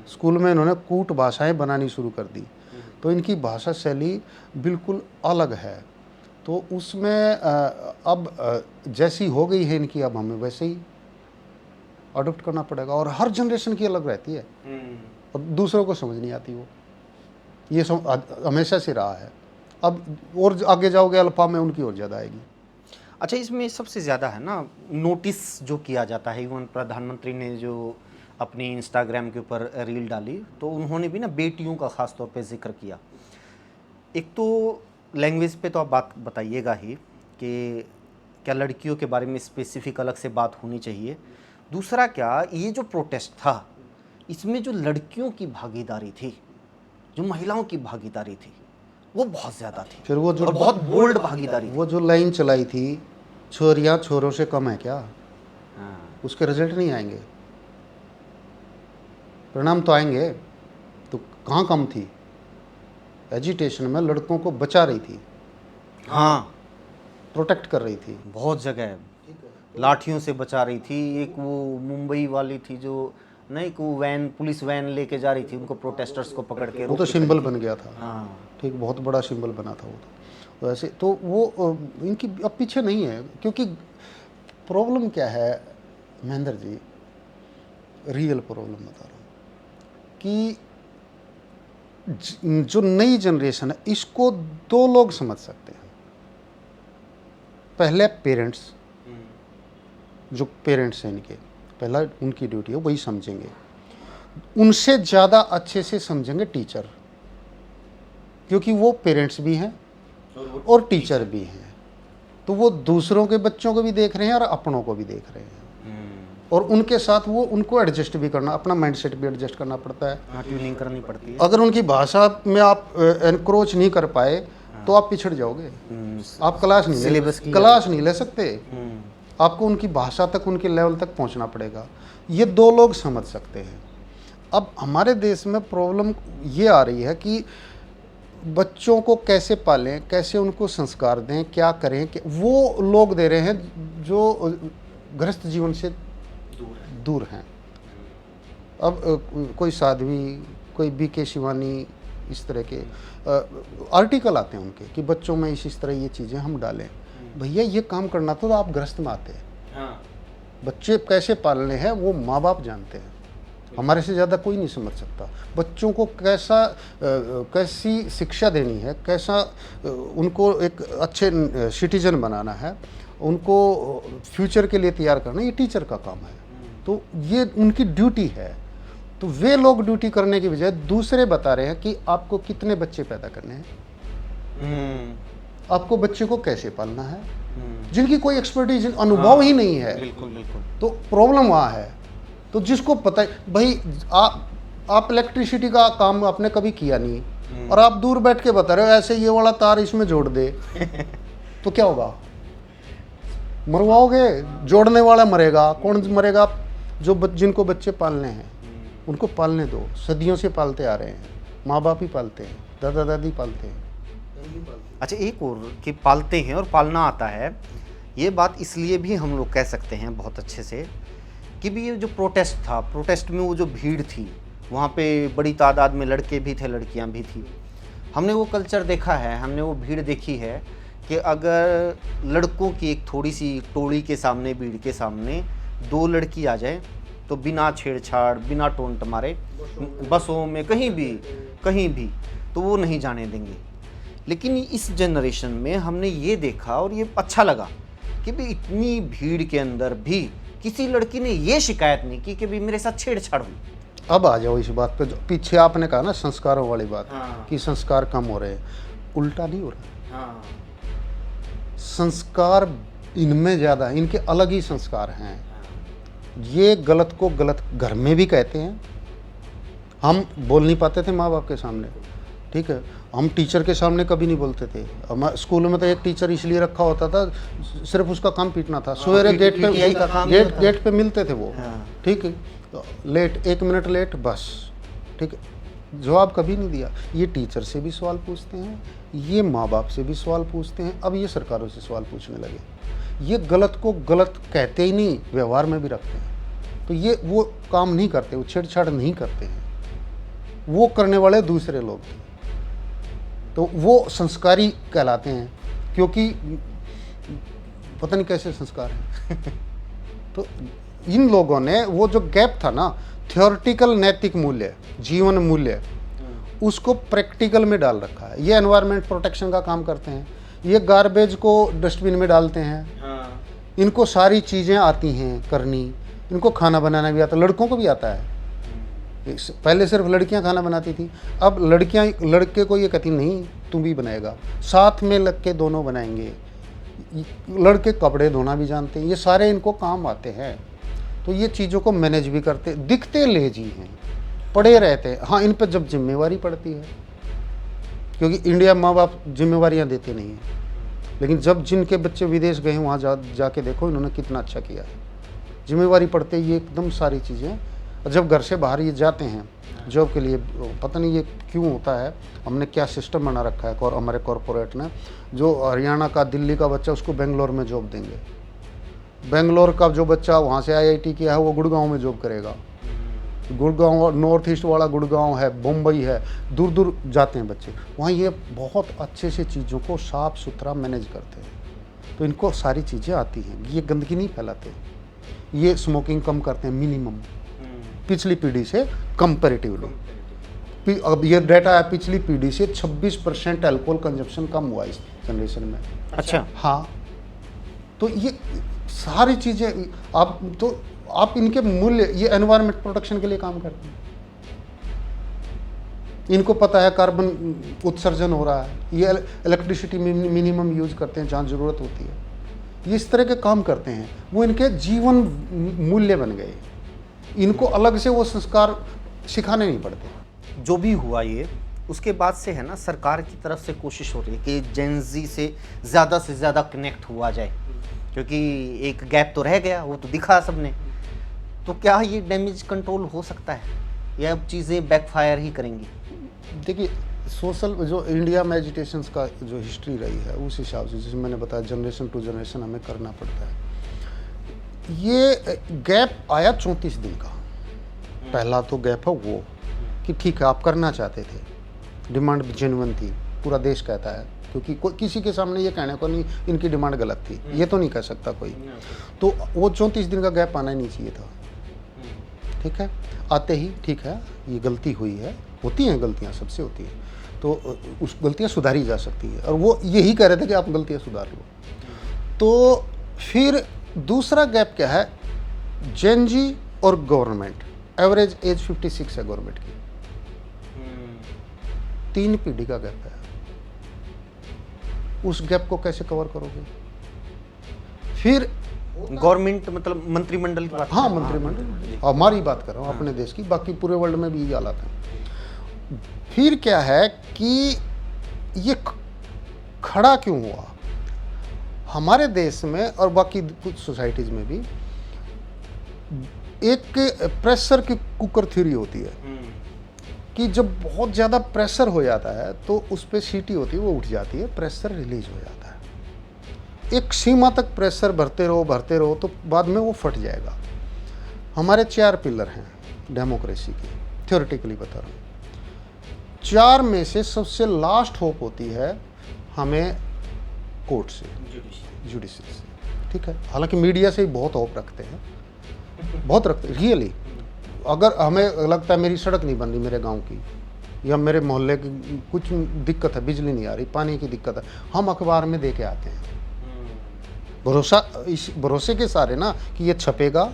Speaker 1: स्कूल में इन्होंने कूट भाषाएं बनानी शुरू कर दी, तो इनकी भाषा शैली बिल्कुल अलग है। तो उसमें अब जैसी हो गई है इनकी, अब हमें वैसे ही अडोप्ट करना पड़ेगा। और हर जनरेशन की अलग रहती है, और दूसरों को समझ नहीं आती वो, ये हमेशा से रहा है। अब और आगे जाओगे अल्फा में उनकी और ज़्यादा आएगी।
Speaker 2: अच्छा, इसमें सबसे ज़्यादा है ना नोटिस जो किया जाता है, इवन प्रधानमंत्री ने जो अपनी इंस्टाग्राम के ऊपर रील डाली तो उन्होंने भी ना बेटियों का ख़ास तौर पे जिक्र किया। एक तो लैंग्वेज पे तो आप बात बताइएगा ही कि क्या लड़कियों के बारे में स्पेसिफिक अलग से बात होनी चाहिए। दूसरा, क्या ये जो प्रोटेस्ट था इसमें जो लड़कियों की भागीदारी थी, जो महिलाओं की भागीदारी थी, वो बहुत ज़्यादा थी।
Speaker 1: फिर वो जो
Speaker 2: और बहुत बोल्ड भागीदारी थी।
Speaker 1: वो जो लाइन चलाई थी, छोरियाँ छोरों से कम है क्या,
Speaker 2: हाँ।
Speaker 1: उसके रिजल्ट नहीं आएंगे, परिणाम तो आएंगे। तो कहाँ कम थी, एजिटेशन में लड़कों को बचा रही थी,
Speaker 2: हाँ,
Speaker 1: प्रोटेक्ट कर रही थी,
Speaker 2: बहुत जगह लाठियों से बचा रही थी। एक वो मुंबई वाली थी जो नहीं, को वैन, पुलिस वैन लेके जा रही थी, उनको प्रोटेस्टर्स को पकड़ के
Speaker 1: वो तो सिंबल बन गया था।
Speaker 2: हाँ,
Speaker 1: ठीक, बहुत बड़ा सिंबल बना था वो तो। वैसे तो वो इनकी अब पीछे नहीं है, क्योंकि प्रॉब्लम क्या है महेंद्र जी, रियल प्रॉब्लम बता रहा हूँ कि जो नई जनरेशन है इसको दो लोग समझ सकते हैं। पहले पेरेंट्स, जो पेरेंट्स हैं इनके, पहला उनकी ड्यूटी है वही समझेंगे। उनसे ज़्यादा अच्छे से समझेंगे टीचर, क्योंकि वो पेरेंट्स भी हैं और टीचर भी हैं। तो वो दूसरों के बच्चों को भी देख रहे हैं और अपनों को भी देख रहे हैं, और उनके साथ वो उनको एडजस्ट भी करना, अपना माइंडसेट भी एडजस्ट करना पड़ता है,
Speaker 2: ट्यूनिंग करनी पड़ती है।
Speaker 1: अगर उनकी भाषा में आप एनक्रोच नहीं कर पाए तो आप पिछड़ जाओगे, आप क्लास नहीं ले सकते। आपको उनकी भाषा तक, उनके लेवल तक पहुंचना पड़ेगा। ये दो लोग समझ सकते हैं। अब हमारे देश में प्रॉब्लम ये आ रही है कि बच्चों को कैसे पालें, कैसे उनको संस्कार दें, क्या करें, कि वो लोग दे रहे हैं जो गृहस्थ जीवन से दूर हैं। अब कोई साध्वी, कोई बीके शिवानी, इस तरह के आर्टिकल आते हैं उनके कि बच्चों में इस तरह ये चीज़ें हम डालें। भैया ये काम करना तो आप ग्रस्त में आते हैं। बच्चे कैसे पालने हैं वो माँ बाप जानते हैं, हमारे से ज़्यादा कोई नहीं समझ सकता। बच्चों को कैसी शिक्षा देनी है, कैसा उनको एक अच्छे सिटीजन बनाना है, उनको फ्यूचर के लिए तैयार करना, ये टीचर का काम है। तो ये उनकी ड्यूटी है। तो वे लोग ड्यूटी करने की बजाय दूसरे बता रहे हैं कि आपको कितने बच्चे पैदा करने हैं, आपको बच्चे को कैसे पालना है, जिनकी कोई एक्सपर्टीज अनुभव ही नहीं है।
Speaker 2: बिल्कुल बिल्कुल।
Speaker 1: तो प्रॉब्लम वहाँ है। तो जिसको पता है भाई, आप इलेक्ट्रिसिटी का काम आपने कभी किया नहीं और आप दूर बैठ के बता रहे हो ऐसे ये वाला तार इसमें जोड़ दे तो क्या होगा? मरवाओगे, जोड़ने वाला मरेगा। कौन मरेगा? जिनको बच्चे पालने हैं उनको पालने दो। सदियों से पालते आ रहे हैं, माँ बाप ही पालते हैं, दादा दादी पालते हैं।
Speaker 2: अच्छा, एक और कि पालते हैं और पालना आता है, ये बात इसलिए भी हम लोग कह सकते हैं बहुत अच्छे से कि भी ये जो प्रोटेस्ट था, प्रोटेस्ट में वो जो भीड़ थी, वहाँ पे बड़ी तादाद में लड़के भी थे, लड़कियाँ भी थी। हमने वो कल्चर देखा है, हमने वो भीड़ देखी है कि अगर लड़कों की एक थोड़ी सी टोली के सामने, भीड़ के सामने 2 लड़की आ जाए तो बिना छेड़छाड़, बिना टोंट मारे, बसों में कहीं भी तो वो नहीं जाने देंगे। लेकिन इस जनरेशन में हमने ये देखा और ये अच्छा लगा कि भी इतनी भीड़ के अंदर भी किसी लड़की ने ये शिकायत नहीं की कि भी मेरे साथ छेड़छाड़ हुई।
Speaker 1: अब आ जाओ इस बात पे, जो पीछे आपने कहा ना संस्कारों वाली बात, कि संस्कार कम हो रहे हैं। उल्टा नहीं हो रहा, संस्कार इनमें ज़्यादा, इनके अलग ही संस्कार हैं। ये गलत को गलत घर में भी कहते हैं। हम बोल नहीं पाते थे माँ बाप के सामने, ठीक है, हम टीचर के सामने कभी नहीं बोलते थे। हम स्कूल में तो एक टीचर इसलिए रखा होता था, सिर्फ उसका काम पीटना था। सवेरे गेट पे मिलते थे वो, ठीक है, लेट 1 मिनट लेट बस, ठीक है, जवाब कभी नहीं दिया। ये टीचर से भी सवाल पूछते हैं, ये माँ बाप से भी सवाल पूछते हैं, अब ये सरकारों से सवाल पूछने लगे। ये गलत को गलत कहते ही नहीं, व्यवहार में भी रखते हैं। तो ये वो काम नहीं करते, वो छेड़छाड़ नहीं करते हैं, वो करने वाले दूसरे लोग थे। तो वो संस्कारी कहलाते हैं, क्योंकि पता नहीं कैसे संस्कार है। तो इन लोगों ने वो जो गैप था ना, थियोरेटिकल नैतिक मूल्य, जीवन मूल्य, उसको प्रैक्टिकल में डाल रखा है। ये एनवायरनमेंट प्रोटेक्शन का काम करते हैं, ये गार्बेज को डस्टबिन में डालते हैं, इनको सारी चीज़ें आती हैं करनी, इनको खाना बनाना भी आता है, लड़कों को भी आता है। पहले सिर्फ लड़कियां खाना बनाती थी, अब लड़कियां लड़के को ये कहती नहीं तू भी बनाएगा, साथ में लग के दोनों बनाएंगे। लड़के कपड़े धोना भी जानते हैं, ये सारे इनको काम आते हैं। तो ये चीज़ों को मैनेज भी करते, दिखते लेजी हैं, पड़े रहते हैं। हाँ, इन पर जब जिम्मेवारी पड़ती है, क्योंकि इंडिया माँ बाप जिम्मेवारियाँ देते नहीं हैं, लेकिन जब जिनके बच्चे विदेश गए हैं वहाँ जाके देखो इन्होंने कितना अच्छा किया है। जिम्मेवारी पड़ते ये एकदम सारी चीज़ें, जब घर से बाहर ये जाते हैं जॉब के लिए, पता नहीं ये क्यों होता है, हमने क्या सिस्टम बना रखा है और हमारे कॉरपोरेट ने, जो हरियाणा का, दिल्ली का बच्चा उसको बेंगलोर में जॉब देंगे, बेंगलोर का जो बच्चा वहाँ से IIT किया है वो गुड़गांव में जॉब करेगा। गुड़गांव, नॉर्थ ईस्ट वाला गुड़गांव है, मुंबई है, दूर दूर जाते हैं बच्चे वहाँ। ये बहुत अच्छे से चीज़ों को साफ़ सुथरा मैनेज करते हैं, तो इनको सारी चीज़ें आती हैं। ये गंदगी नहीं फैलाते, ये स्मोकिंग कम करते हैं मिनिमम, पिछली पीढ़ी से कंपैरेटिवली। अब ये डाटा है, पिछली पीढ़ी से 26% अल्कोहल कंजप्शन कम हुआ इस जनरेशन में।
Speaker 2: अच्छा,
Speaker 1: हाँ, तो ये सारी चीज़ें आप इनके मूल्य, ये एनवायरनमेंट प्रोटेक्शन के लिए काम करते हैं। इनको पता है कार्बन उत्सर्जन हो रहा है, ये इलेक्ट्रिसिटी मिनिमम यूज करते हैं जहाँ ज़रूरत होती है, ये इस तरह के काम करते हैं। वो इनके जीवन मूल्य बन गए, इनको अलग से वो संस्कार सिखाने नहीं पड़ते।
Speaker 2: जो भी हुआ ये, उसके बाद से है ना, सरकार की तरफ से कोशिश हो रही है कि जेन ज़ी से ज़्यादा कनेक्ट हुआ जाए, क्योंकि एक गैप तो रह गया, वो तो दिखा सबने। तो क्या ये डैमेज कंट्रोल हो सकता है या अब चीज़ें बैकफायर ही करेंगी?
Speaker 1: देखिए, सोशल जो इंडिया में एजुटेशन का जो हिस्ट्री रही है, उस हिसाब से जैसे मैंने बताया, जनरेशन टू जनरेशन हमें करना पड़ता है। ये गैप आया 34 दिन का, पहला तो गैप है वो कि ठीक है आप करना चाहते थे, डिमांड जेन्युइन थी, पूरा देश कहता है, क्योंकि किसी के सामने ये कहने को नहीं इनकी डिमांड गलत थी, ये तो नहीं कह सकता कोई। तो वो 34 दिन का गैप आना ही नहीं चाहिए था। ठीक है, आते ही ठीक है ये गलती हुई है, होती हैं गलतियाँ, सबसे होती है, तो उस गलतियाँ सुधारी जा सकती है, और वो यही कह रहे थे कि आप गलतियाँ सुधार लो। तो फिर दूसरा गैप क्या है, जेनजी और गवर्नमेंट, एवरेज एज 56 है गवर्नमेंट की, 3 पीढ़ी का गैप है। उस गैप को कैसे कवर करोगे? फिर
Speaker 2: गवर्नमेंट मतलब मंत्रिमंडल की बात?
Speaker 1: हाँ, मंत्रिमंडल, हमारी बात कर रहा हूँ, अपने देश की, बाकी पूरे वर्ल्ड में भी ये हालात हैं। फिर क्या है कि ये खड़ा क्यों हुआ हमारे देश में और बाकी कुछ सोसाइटीज़ में भी? एक प्रेशर की कुकर थ्योरी होती है कि जब बहुत ज़्यादा प्रेशर हो जाता है तो उस पर सीटी होती है, वो उठ जाती है, प्रेशर रिलीज हो जाता है। एक सीमा तक प्रेशर भरते रहो तो बाद में वो फट जाएगा। हमारे 4 पिलर हैं डेमोक्रेसी की, थ्योरेटिकली बता रहा हूँ। 4 में से सबसे लास्ट होप होती है हमें कोर्ट से, जुडिशरी से। ठीक है, हालांकि मीडिया से ही बहुत होप रखते हैं, बहुत रखते हैं रियली। अगर हमें लगता है मेरी सड़क नहीं बन रही मेरे गांव की, या मेरे मोहल्ले की कुछ दिक्कत है, बिजली नहीं आ रही, पानी की दिक्कत है, हम अखबार में दे के आते हैं। भरोसा, इस भरोसे के सारे ना कि ये छपेगा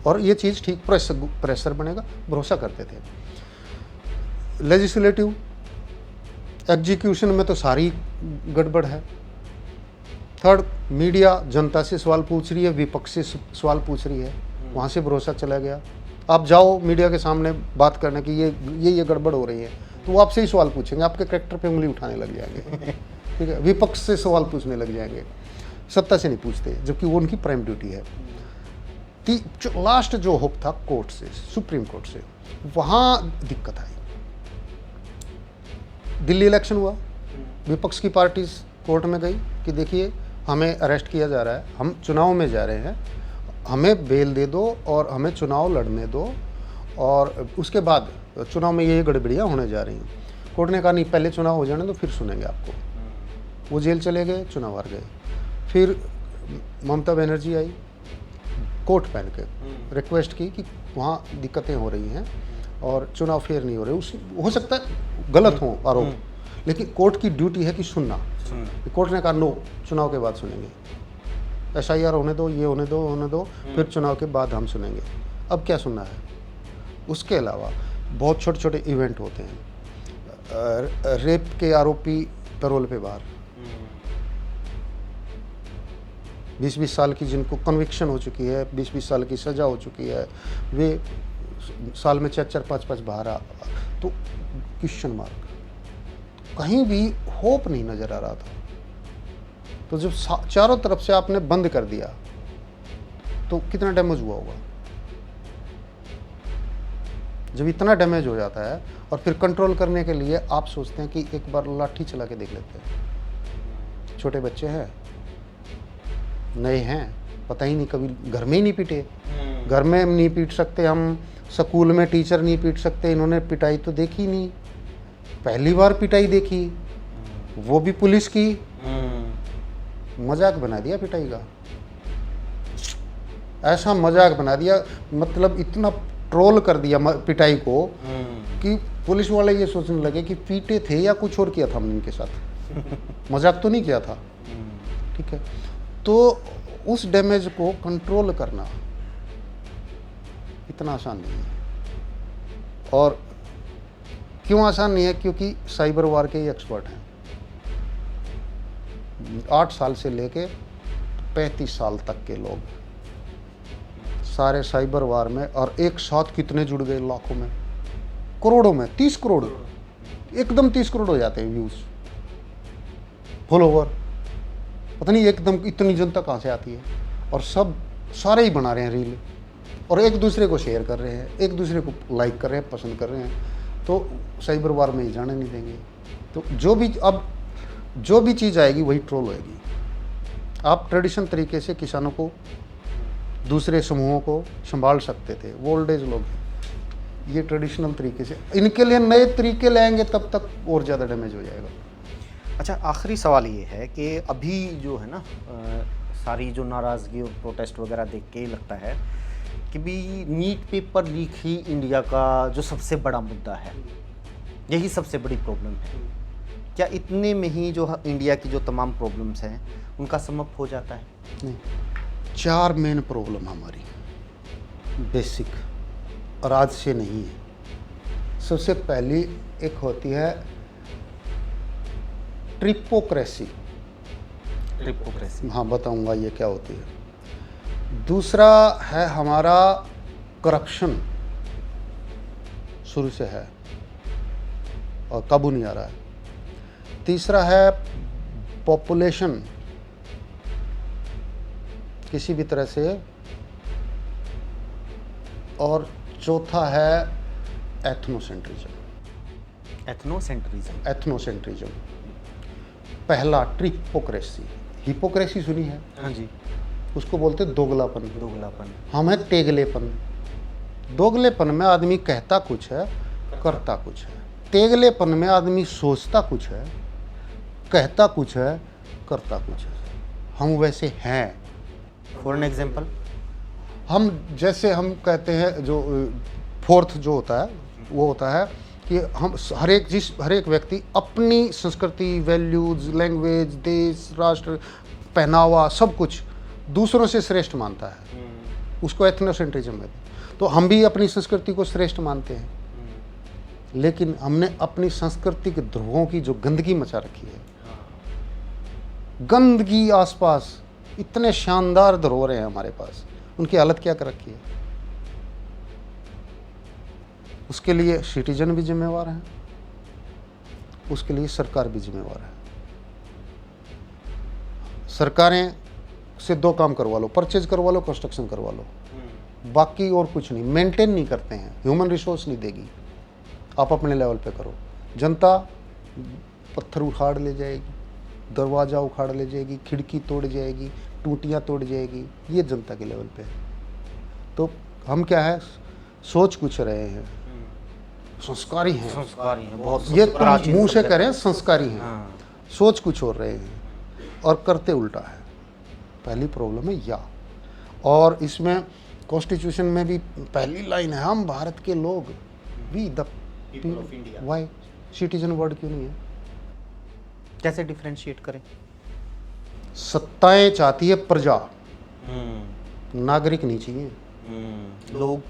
Speaker 1: और ये चीज़ ठीक, प्रेशर बनेगा, भरोसा करते थे। लेजिस्लेटिव एग्जीक्यूशन में तो सारी गड़बड़ है। थर्ड, मीडिया जनता से सवाल पूछ रही है, विपक्ष से सवाल पूछ रही है, वहाँ से भरोसा चला गया। आप जाओ मीडिया के सामने बात करने की ये गड़बड़ हो रही है, तो वो आपसे ही सवाल पूछेंगे, आपके कैरेक्टर पे उंगली उठाने लग जाएंगे। ठीक है, विपक्ष से सवाल पूछने लग जाएंगे, सत्ता से नहीं पूछते, जबकि वो उनकी प्राइम ड्यूटी है। लास्ट जो होप था कोर्ट से, सुप्रीम कोर्ट से, वहाँ दिक्कत आई। दिल्ली इलेक्शन हुआ, विपक्ष की पार्टी कोर्ट में गई कि देखिए हमें अरेस्ट किया जा रहा है, हम चुनाव में जा रहे हैं, हमें बेल दे दो और हमें चुनाव लड़ने दो, और उसके बाद चुनाव में ये गड़बड़ियाँ होने जा रही हैं। कोर्ट ने कहा नहीं, पहले चुनाव हो जाने दो फिर सुनेंगे आपको। वो जेल चले गए, चुनाव हार गए। फिर ममता बनर्जी आई, कोर्ट पहन के रिक्वेस्ट की कि वहाँ दिक्कतें हो रही हैं और चुनाव फेयर नहीं हो रहे। उस हो सकता है गलत हो आरोप, लेकिन कोर्ट की ड्यूटी है कि सुनना। कोर्ट ने कहा नो, चुनाव के बाद सुनेंगे, SIR होने दो, ये होने दो, फिर चुनाव के बाद हम सुनेंगे। अब क्या सुनना है? उसके अलावा बहुत छोटे छोटे इवेंट होते हैं, रेप के आरोपी पैरोल पे बाहर, 20-20 साल की जिनको कन्विक्शन हो चुकी है, 20-20 साल की सज़ा हो चुकी है, वे साल में 4-4, 5-5 बाहर तो क्वेश्चन मार्क, कहीं भी होप नहीं नज़र आ रहा था। तो जब चारों तरफ से आपने बंद कर दिया तो कितना डैमेज हुआ होगा? जब इतना डैमेज हो जाता है और फिर कंट्रोल करने के लिए आप सोचते हैं कि एक बार लाठी चला के देख लेते हैं। छोटे बच्चे हैं, नए हैं, पता ही नहीं, कभी घर में ही नहीं पीटे, घर में नहीं पीट सकते हम, स्कूल में टीचर नहीं पीट सकते, इन्होंने पिटाई तो देखी नहीं, पहली बार पिटाई देखी, वो भी पुलिस की। मजाक बना दिया पिटाई का, ऐसा मजाक बना दिया, मतलब इतना ट्रोल कर दिया पिटाई को कि पुलिस वाले ये सोचने लगे कि पीटे थे या कुछ और किया था हमने इनके साथ, मजाक तो नहीं किया था। ठीक है, तो उस डैमेज को कंट्रोल करना इतना आसान नहीं है। और क्यों आसान नहीं है? क्योंकि साइबर वार के ही एक्सपर्ट हैं। 8 साल से लेके 35 साल तक के लोग सारे साइबर वार में, और एक साथ कितने जुड़ गए, लाखों में, करोड़ों में, 30 करोड़, एकदम 30 करोड़ हो जाते हैं व्यूज, फॉलोवर, पता नहीं एकदम इतनी जनता कहाँ से आती है। और सब सारे ही बना रहे हैं रील, और एक दूसरे को शेयर कर रहे हैं, एक दूसरे को लाइक कर रहे हैं, पसंद कर रहे हैं, तो साइबर वार में ही जाने नहीं देंगे। तो जो भी चीज़ आएगी वही ट्रोल होएगी। आप ट्रेडिशन तरीके से किसानों को, दूसरे समूहों को संभाल सकते थे, वो ओल्ड एज लोग, ये ट्रेडिशनल तरीके से, इनके लिए नए तरीके लाएंगे तब तक और ज़्यादा डैमेज हो जाएगा।
Speaker 2: अच्छा, आखिरी सवाल ये है कि अभी जो है ना सारी जो नाराज़गी और प्रोटेस्ट वगैरह देख के लगता है कि भी नीट पेपर लीक ही इंडिया का जो सबसे बड़ा मुद्दा है, यही सबसे बड़ी प्रॉब्लम है। क्या इतने में ही जो इंडिया की जो तमाम प्रॉब्लम्स हैं उनका सम अप हो जाता है?
Speaker 1: नहीं, 4 मेन प्रॉब्लम हमारी बेसिक, और आज से नहीं है। सबसे पहली एक होती है ट्रिपोक्रेसी।
Speaker 2: ट्रिपोक्रेसी।
Speaker 1: हाँ, बताऊंगा ये क्या होती है। दूसरा है हमारा करप्शन, शुरू से है और काबू नहीं आ रहा है। तीसरा है पॉपुलेशन, किसी भी तरह से, और चौथा है एथनोसेंट्रिज्म।
Speaker 2: एथनोसेंट्रिज्म।
Speaker 1: एथनोसेंट्रिज्म। पहला ट्रिपोक्रेसी, हिपोक्रेसी सुनी है?
Speaker 2: हाँ जी।
Speaker 1: उसको बोलते दोगलापन।
Speaker 2: दोगलापन।
Speaker 1: हम है तेगलेपन। दोगलेपन में आदमी कहता कुछ है, करता कुछ है। तेगलेपन में आदमी सोचता कुछ है, कहता कुछ है, करता कुछ है। हम वैसे हैं।
Speaker 2: फॉर एन एग्जाम्पल,
Speaker 1: हम जैसे हम कहते हैं, जो फोर्थ जो होता है वो होता है कि हम हर एक व्यक्ति अपनी संस्कृति, वैल्यूज, लैंग्वेज, देश, राष्ट्र, पहनावा, सब कुछ दूसरों से श्रेष्ठ मानता है। उसको एथनोसेंट्रिज्म है। तो हम भी अपनी संस्कृति को श्रेष्ठ मानते हैं, लेकिन हमने अपनी संस्कृति के ध्रुवों की जो गंदगी मचा रखी है, गंदगी आसपास, इतने शानदार धरोहर हैं हमारे पास, उनकी हालत क्या कर रखी है। उसके लिए सिटीजन भी जिम्मेवार हैं, उसके लिए सरकार भी जिम्मेवार है। सरकारें से 2 काम करवा लो, परचेज करवा लो, कंस्ट्रक्शन करवा लो, बाकी और कुछ नहीं। मेंटेन नहीं करते हैं, ह्यूमन रिसोर्स नहीं देगी। आप अपने लेवल पे करो। जनता पत्थर उखाड़ ले जाएगी, दरवाज़ा उखाड़ ले जाएगी, खिड़की तोड़ जाएगी, टूटियाँ तोड़ जाएगी, ये जनता के लेवल पे है। तो हम क्या है, सोच कुछ रहे हैं, संस्कारी हैं।
Speaker 2: संस्कारी है बहुत।
Speaker 1: ये तो मुंह से करें संस्कारी हैं।
Speaker 2: हाँ।
Speaker 1: सोच कुछ और रहे हैं और करते उल्टा है। पहली प्रॉब्लम है या। और इसमें कॉन्स्टिट्यूशन में भी पहली लाइन है, हम भारत के लोग, we the people of India. Why citizen word क्यों नहीं है?
Speaker 2: कैसे डिफरेंशिएट करें?
Speaker 1: सत्ताएं चाहती है प्रजा, नागरिक नहीं चाहिए। लोग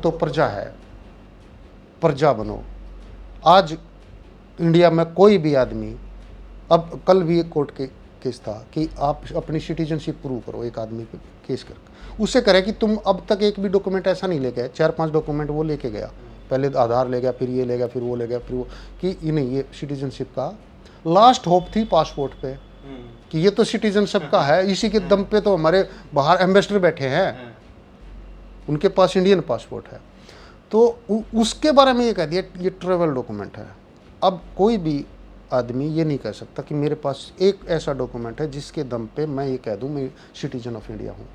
Speaker 1: तो प्रजा है, प्रजा बनो। आज इंडिया में कोई भी आदमी, अब कल भी एक कोर्ट के केस था कि आप अपनी सिटीजनशिप प्रूव करो, एक आदमी पे केस कर, उससे करे कि तुम अब तक एक भी डॉक्यूमेंट ऐसा नहीं लेके आए। 4-5 डॉक्यूमेंट वो लेके गया, पहले आधार ले गया, फिर ये ले गया, फिर वो ले गया, फिर वो, कि ये नहीं, ये सिटीजनशिप का लास्ट होप थी पासपोर्ट पे, कि ये तो सिटीजनशिप का है, इसी के दम पे तो हमारे बाहर एम्बेसडर बैठे हैं, उनके पास इंडियन पासपोर्ट है। तो उसके बारे में ये कह दिया ये ट्रेवल डॉक्यूमेंट है। अब कोई भी आदमी ये नहीं कह सकता कि मेरे पास एक ऐसा डॉक्यूमेंट है जिसके दम पे मैं ये कह दूं मैं सिटीजन ऑफ इंडिया हूँ।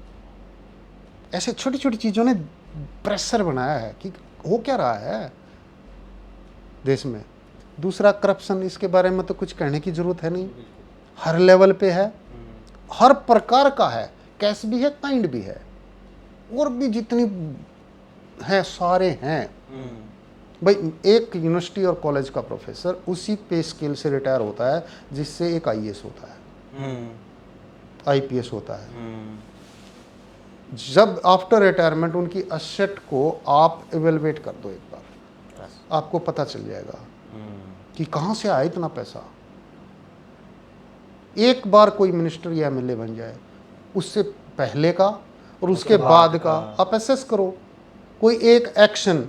Speaker 1: ऐसे छोटी छोटी चीज़ों ने प्रेशर बनाया है कि हो क्या रहा है देश में। दूसरा करप्शन, इसके बारे में तो कुछ कहने की ज़रूरत है नहीं, हर लेवल पे है, हर प्रकार का है, कैश भी है, काइंड भी है, और भी जितनी है सारे हैं। भाई एक यूनिवर्सिटी और कॉलेज का प्रोफेसर उसी पे स्केल से रिटायर होता है जिससे एक आईएएस होता है, आईपीएस होता है। जब आफ्टर रिटायरमेंट उनकी असेट को आप इवेलुएट कर दो एक बार, आपको पता चल जाएगा कि कहाँ से आया इतना पैसा। एक बार कोई मिनिस्टर या एमएलए बन जाए, उससे पहले का और उसके बाद का आप एसेस करो। कोई एक एक्शन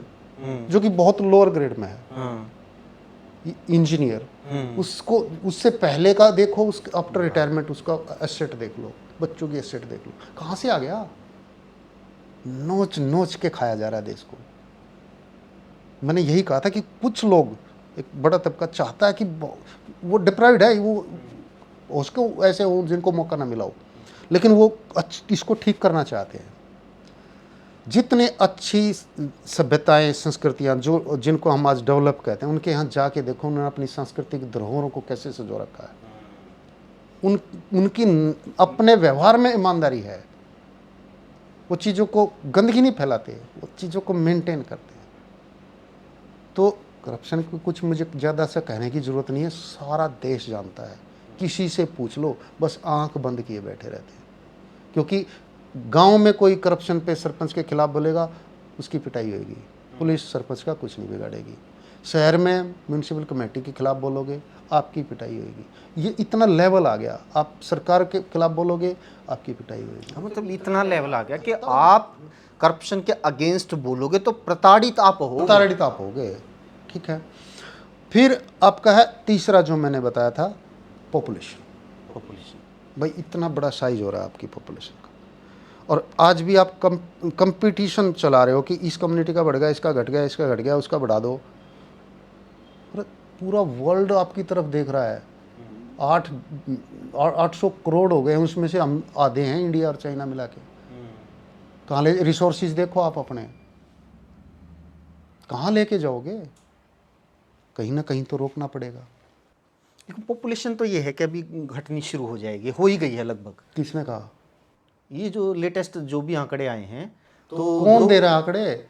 Speaker 1: जो कि बहुत लोअर ग्रेड में है, इंजीनियर, उसको उससे पहले का देखो, उसके आफ्टर रिटायरमेंट उसका एसेट देख लो, बच्चों की एसेट देख लो, कहाँ से आ गया। नोच नोच के खाया जा रहा है देश को। मैंने यही कहा था कि कुछ लोग, एक बड़ा तबका चाहता है कि वो डिप्राइव्ड है, वो उसको ऐसे हो जिनको मौका ना मिला हो, लेकिन वो इसको ठीक करना चाहते हैं। जितने अच्छी सभ्यताएं संस्कृतियां जो जिनको हम आज डेवलप कहते हैं, उनके यहाँ जाके देखो उन्होंने अपनी सांस्कृतिक धरोहरों को कैसे सजो रखा है। उनकी अपने व्यवहार में ईमानदारी है, वो चीज़ों को गंदगी नहीं फैलाते, वो चीज़ों को मेंटेन करते हैं। तो करप्शन को कुछ मुझे ज़्यादा से कहने की ज़रूरत नहीं है, सारा देश जानता है, किसी से पूछ लो, बस आंख बंद किए बैठे रहते हैं। क्योंकि गांव में कोई करप्शन पे सरपंच के खिलाफ बोलेगा, उसकी पिटाई होगी, पुलिस सरपंच का कुछ नहीं बिगाड़ेगी। शहर में म्यूनसिपल कमेटी के खिलाफ बोलोगे, आपकी पिटाई होगी। ये इतना लेवल आ गया, आप सरकार के खिलाफ बोलोगे, आपकी पिटाई होगी।
Speaker 2: मतलब इतना लेवल आ गया कि आप करप्शन के अगेंस्ट बोलोगे तो प्रताड़ित आप
Speaker 1: होगे। ठीक है। फिर आपका है तीसरा जो मैंने बताया था, पॉपुलेशन। भाई इतना बड़ा साइज हो रहा है आपकी पॉपुलेशन का, और आज भी आप कंपटीशन चला रहे हो कि इस कम्युनिटी का बढ़ गया, इसका घट गया, इसका घट गया, उसका बढ़ा दो। पूरा वर्ल्ड आपकी तरफ देख रहा है। 800 करोड़ हो गए हैं, उसमें से हम आधे हैं इंडिया और चाइना मिला के। कहाँ ले रिसोर्सिस देखो आप अपने, कहाँ लेके जाओगे? कहीं ना कहीं तो रोकना पड़ेगा।
Speaker 2: पॉपुलेशन तो ये है कि अभी घटनी शुरू हो जाएगी, हो ही गई है लगभग।
Speaker 1: किसने कहा?
Speaker 2: ये जो लेटेस्ट जो भी आंकड़े आए हैं,
Speaker 1: तो कौन दे रहा है आंकड़े?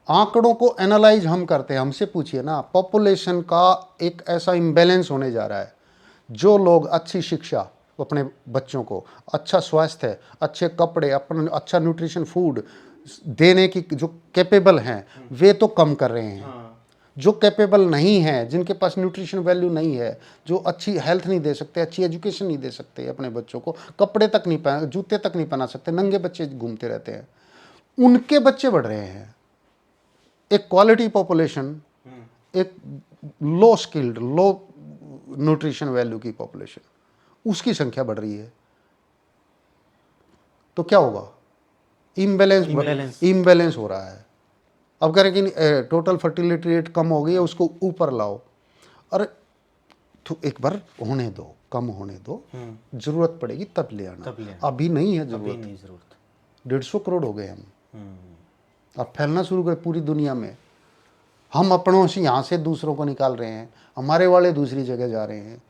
Speaker 1: आंकड़ों को एनालाइज हम करते हैं, हमसे पूछिए ना। पॉपुलेशन का एक ऐसा इम्बैलेंस होने जा रहा है। जो लोग अच्छी शिक्षा अपने बच्चों को, अच्छा स्वास्थ्य, अच्छे कपड़े, अपना अच्छा न्यूट्रिशन फूड देने की जो कैपेबल हैं, वे तो कम कर रहे हैं। जो कैपेबल नहीं है, जिनके पास न्यूट्रिशन वैल्यू नहीं है, जो अच्छी हेल्थ नहीं दे सकते, अच्छी एजुकेशन नहीं दे सकते, अपने बच्चों को कपड़े तक नहीं पहना, जूते तक नहीं पहना सकते, नंगे बच्चे घूमते रहते हैं, उनके बच्चे बढ़ रहे हैं। एक क्वालिटी पॉपुलेशन, एक लो स्किल्ड, लो न्यूट्रिशन वैल्यू की पॉपुलेशन, उसकी संख्या बढ़ रही है। तो क्या होगा? इम्बैलेंस हो रहा है। अब कह रहे कि टोटल फर्टिलिटी रेट कम हो गई है, उसको ऊपर लाओ। अरे तो एक बार होने दो, कम होने दो, जरूरत पड़ेगी तब ले आना। अभी नहीं है जरूरत। 150 करोड़ हो गए हम, अब फैलना शुरू कर पूरी दुनिया में। हम अपनों से यहाँ से दूसरों को निकाल रहे हैं, हमारे वाले दूसरी जगह जा रहे हैं।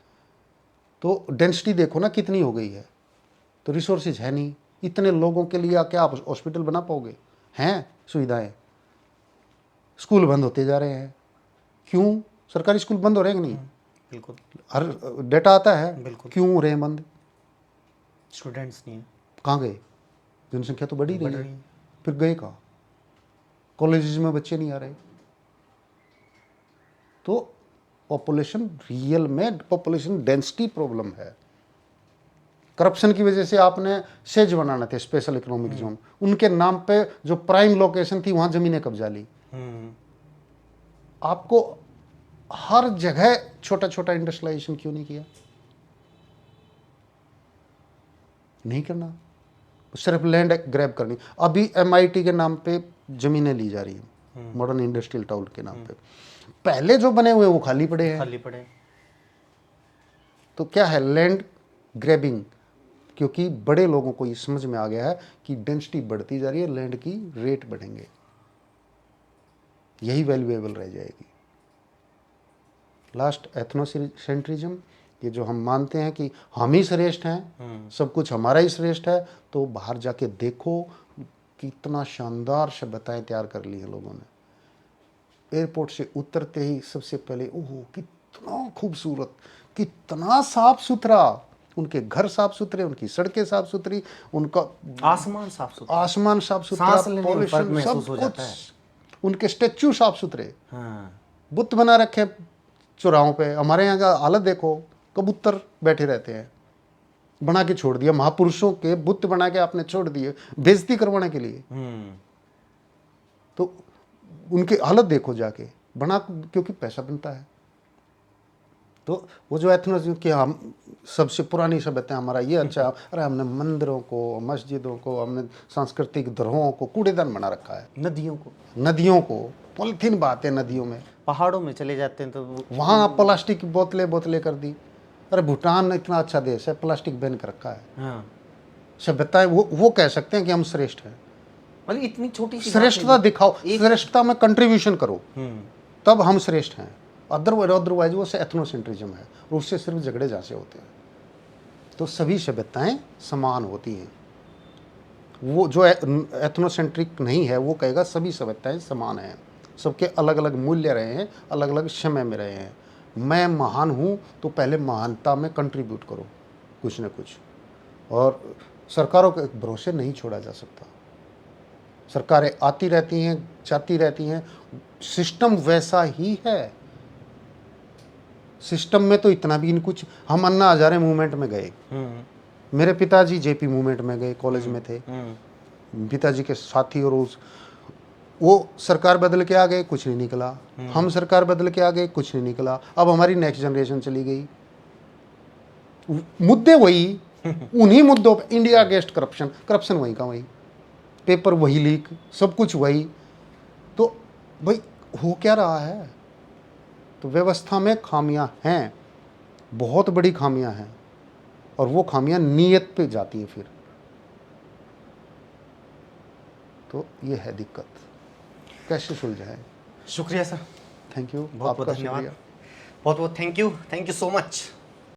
Speaker 1: तो डेंसिटी देखो ना कितनी हो गई है। तो रिसोर्सेज है नहीं, इतने लोगों के लिए क्या आप हॉस्पिटल बना पाओगे? हैं सुविधाएं? स्कूल बंद होते जा रहे हैं। क्यों? सरकारी स्कूल बंद हो रहे हैं कि नहीं?
Speaker 2: बिल्कुल,
Speaker 1: हर डेटा आता है।
Speaker 2: बिल्कुल।
Speaker 1: क्यों हो रहे हैं बंद?
Speaker 2: स्टूडेंट्स नहीं है।
Speaker 1: कहाँ गए? जनसंख्या तो बढ़ ही रही है, फिर गए कहाँ? कॉलेजेस में बच्चे नहीं आ रहे। तो पॉपुलेशन, रियल में पॉपुलेशन डेंसिटी प्रॉब्लम है। करप्शन की वजह से आपने सेज बनाना थे, स्पेशल इकोनॉमिक जोन, उनके नाम पे जो प्राइम लोकेशन थी वहां जमीनें कब्जा ली। आपको हर जगह छोटा छोटा इंडस्ट्रियलाइजेशन क्यों नहीं किया? नहीं करना, सिर्फ लैंड ग्रैब करनी। अभी MIT के नाम पे जमीनें ली जा रही हैं, मॉडर्न इंडस्ट्रियल टाउन के नाम पे। पहले जो बने हुए वो खाली पड़े हैं। तो क्या है? Land grabbing. क्योंकि बड़े लोगों को ये समझ में आ गया है कि डेंसिटी बढ़ती जा रही है, लैंड की रेट बढ़ेंगे, यही वैल्यूएबल रह जाएगी। लास्ट एथनोसेंट्रिज्म, ये जो हम मानते हैं कि हम ही श्रेष्ठ हैं, सब कुछ हमारा ही श्रेष्ठ है। तो बाहर जाके देखो कितना शानदार सभ्यताएं तैयार कर ली हैं लोगों ने। एयरपोर्ट से उतरते ही सबसे पहले ओहो कितना खूबसूरत, कितना साफ सुथरा, उनके घर साफ सुथरे, उनकी सड़कें साफ सुथरी, उनका आसमान साफ सुथरा, पॉल्यूशन, सब कुछ, उनके स्टेच्यू साफ सुथरे, बुत बना रखे चौराहों पे। हमारे यहाँ का हालत देखो, कबूतर बैठे रहते हैं, बना के छोड़ दिया। महापुरुषों के बुत बना के आपने छोड़ दिए बेइज्जती करवाने के लिए। तो उनकी हालत देखो जाके, बना क्योंकि पैसा बनता है। तो वो जो एथनोस कि हम सबसे पुरानी सभ्यता हमारा ये अच्छा, अरे हमने मंदिरों को, मस्जिदों को, हमने सांस्कृतिक धरोहरों को कूड़ेदान बना रखा है। नदियों को पॉलिथीन बहाते हैं नदियों में,
Speaker 2: पहाड़ों में चले जाते हैं तो
Speaker 1: वहाँ प्लास्टिक की बोतलें कर दी। अरे भूटान इतना अच्छा देश है, प्लास्टिक बैन कर रखा है। सभ्यताएं वो कह सकते हैं कि हम श्रेष्ठ हैं।
Speaker 2: मतलब इतनी छोटी सी बात
Speaker 1: श्रेष्ठता
Speaker 2: है।
Speaker 1: दिखाओ, श्रेष्ठता में कंट्रीब्यूशन करो,
Speaker 2: हम्म,
Speaker 1: तब हम श्रेष्ठ हैं। अदरवाइज वो एथनोसेंट्रिज्म है, और उससे सिर्फ झगड़े झांसे होते हैं। तो सभी सभ्यताएं समान होती हैं। वो जो एथनोसेंट्रिक नहीं है वो कहेगा सभी सभ्यताएं समान हैं, सबके अलग अलग मूल्य रहे हैं, अलग अलग समय में रहे हैं। मैं महान हूँ तो पहले महानता में कंट्रीब्यूट करो कुछ न कुछ। और सरकारों के भरोसे नहीं छोड़ा जा सकता। सरकारें आती रहती हैं, जाती रहती हैं, सिस्टम वैसा ही है। सिस्टम में तो इतना भी नहीं कुछ। हम अन्ना हजारे मूवमेंट में गए, मेरे पिताजी जेपी मूवमेंट में गए, कॉलेज में थे, पिताजी के साथी, और वो सरकार बदल के आ गए, कुछ नहीं निकला। हम सरकार बदल के आ गए, कुछ नहीं निकला। अब हमारी नेक्स्ट जनरेशन चली गई, मुद्दे वही, उन्हीं मुद्दों पर, इंडिया अगेंस्ट करप्शन, करप्शन वही का वही, पेपर वही लीक, सब कुछ वही। तो भाई हो क्या रहा है? तो व्यवस्था में खामियां हैं, बहुत बड़ी खामियां हैं, और वो खामियां नीयत पे जाती हैं फिर। तो ये है दिक्कत, कैसे सुलझाएं?
Speaker 2: शुक्रिया सर,
Speaker 1: थैंक यू,
Speaker 2: बहुत बहुत
Speaker 1: आपका
Speaker 2: धन्यवाद,
Speaker 1: शुक्रिया।
Speaker 2: बहुत बहुत थैंक यू सो मच।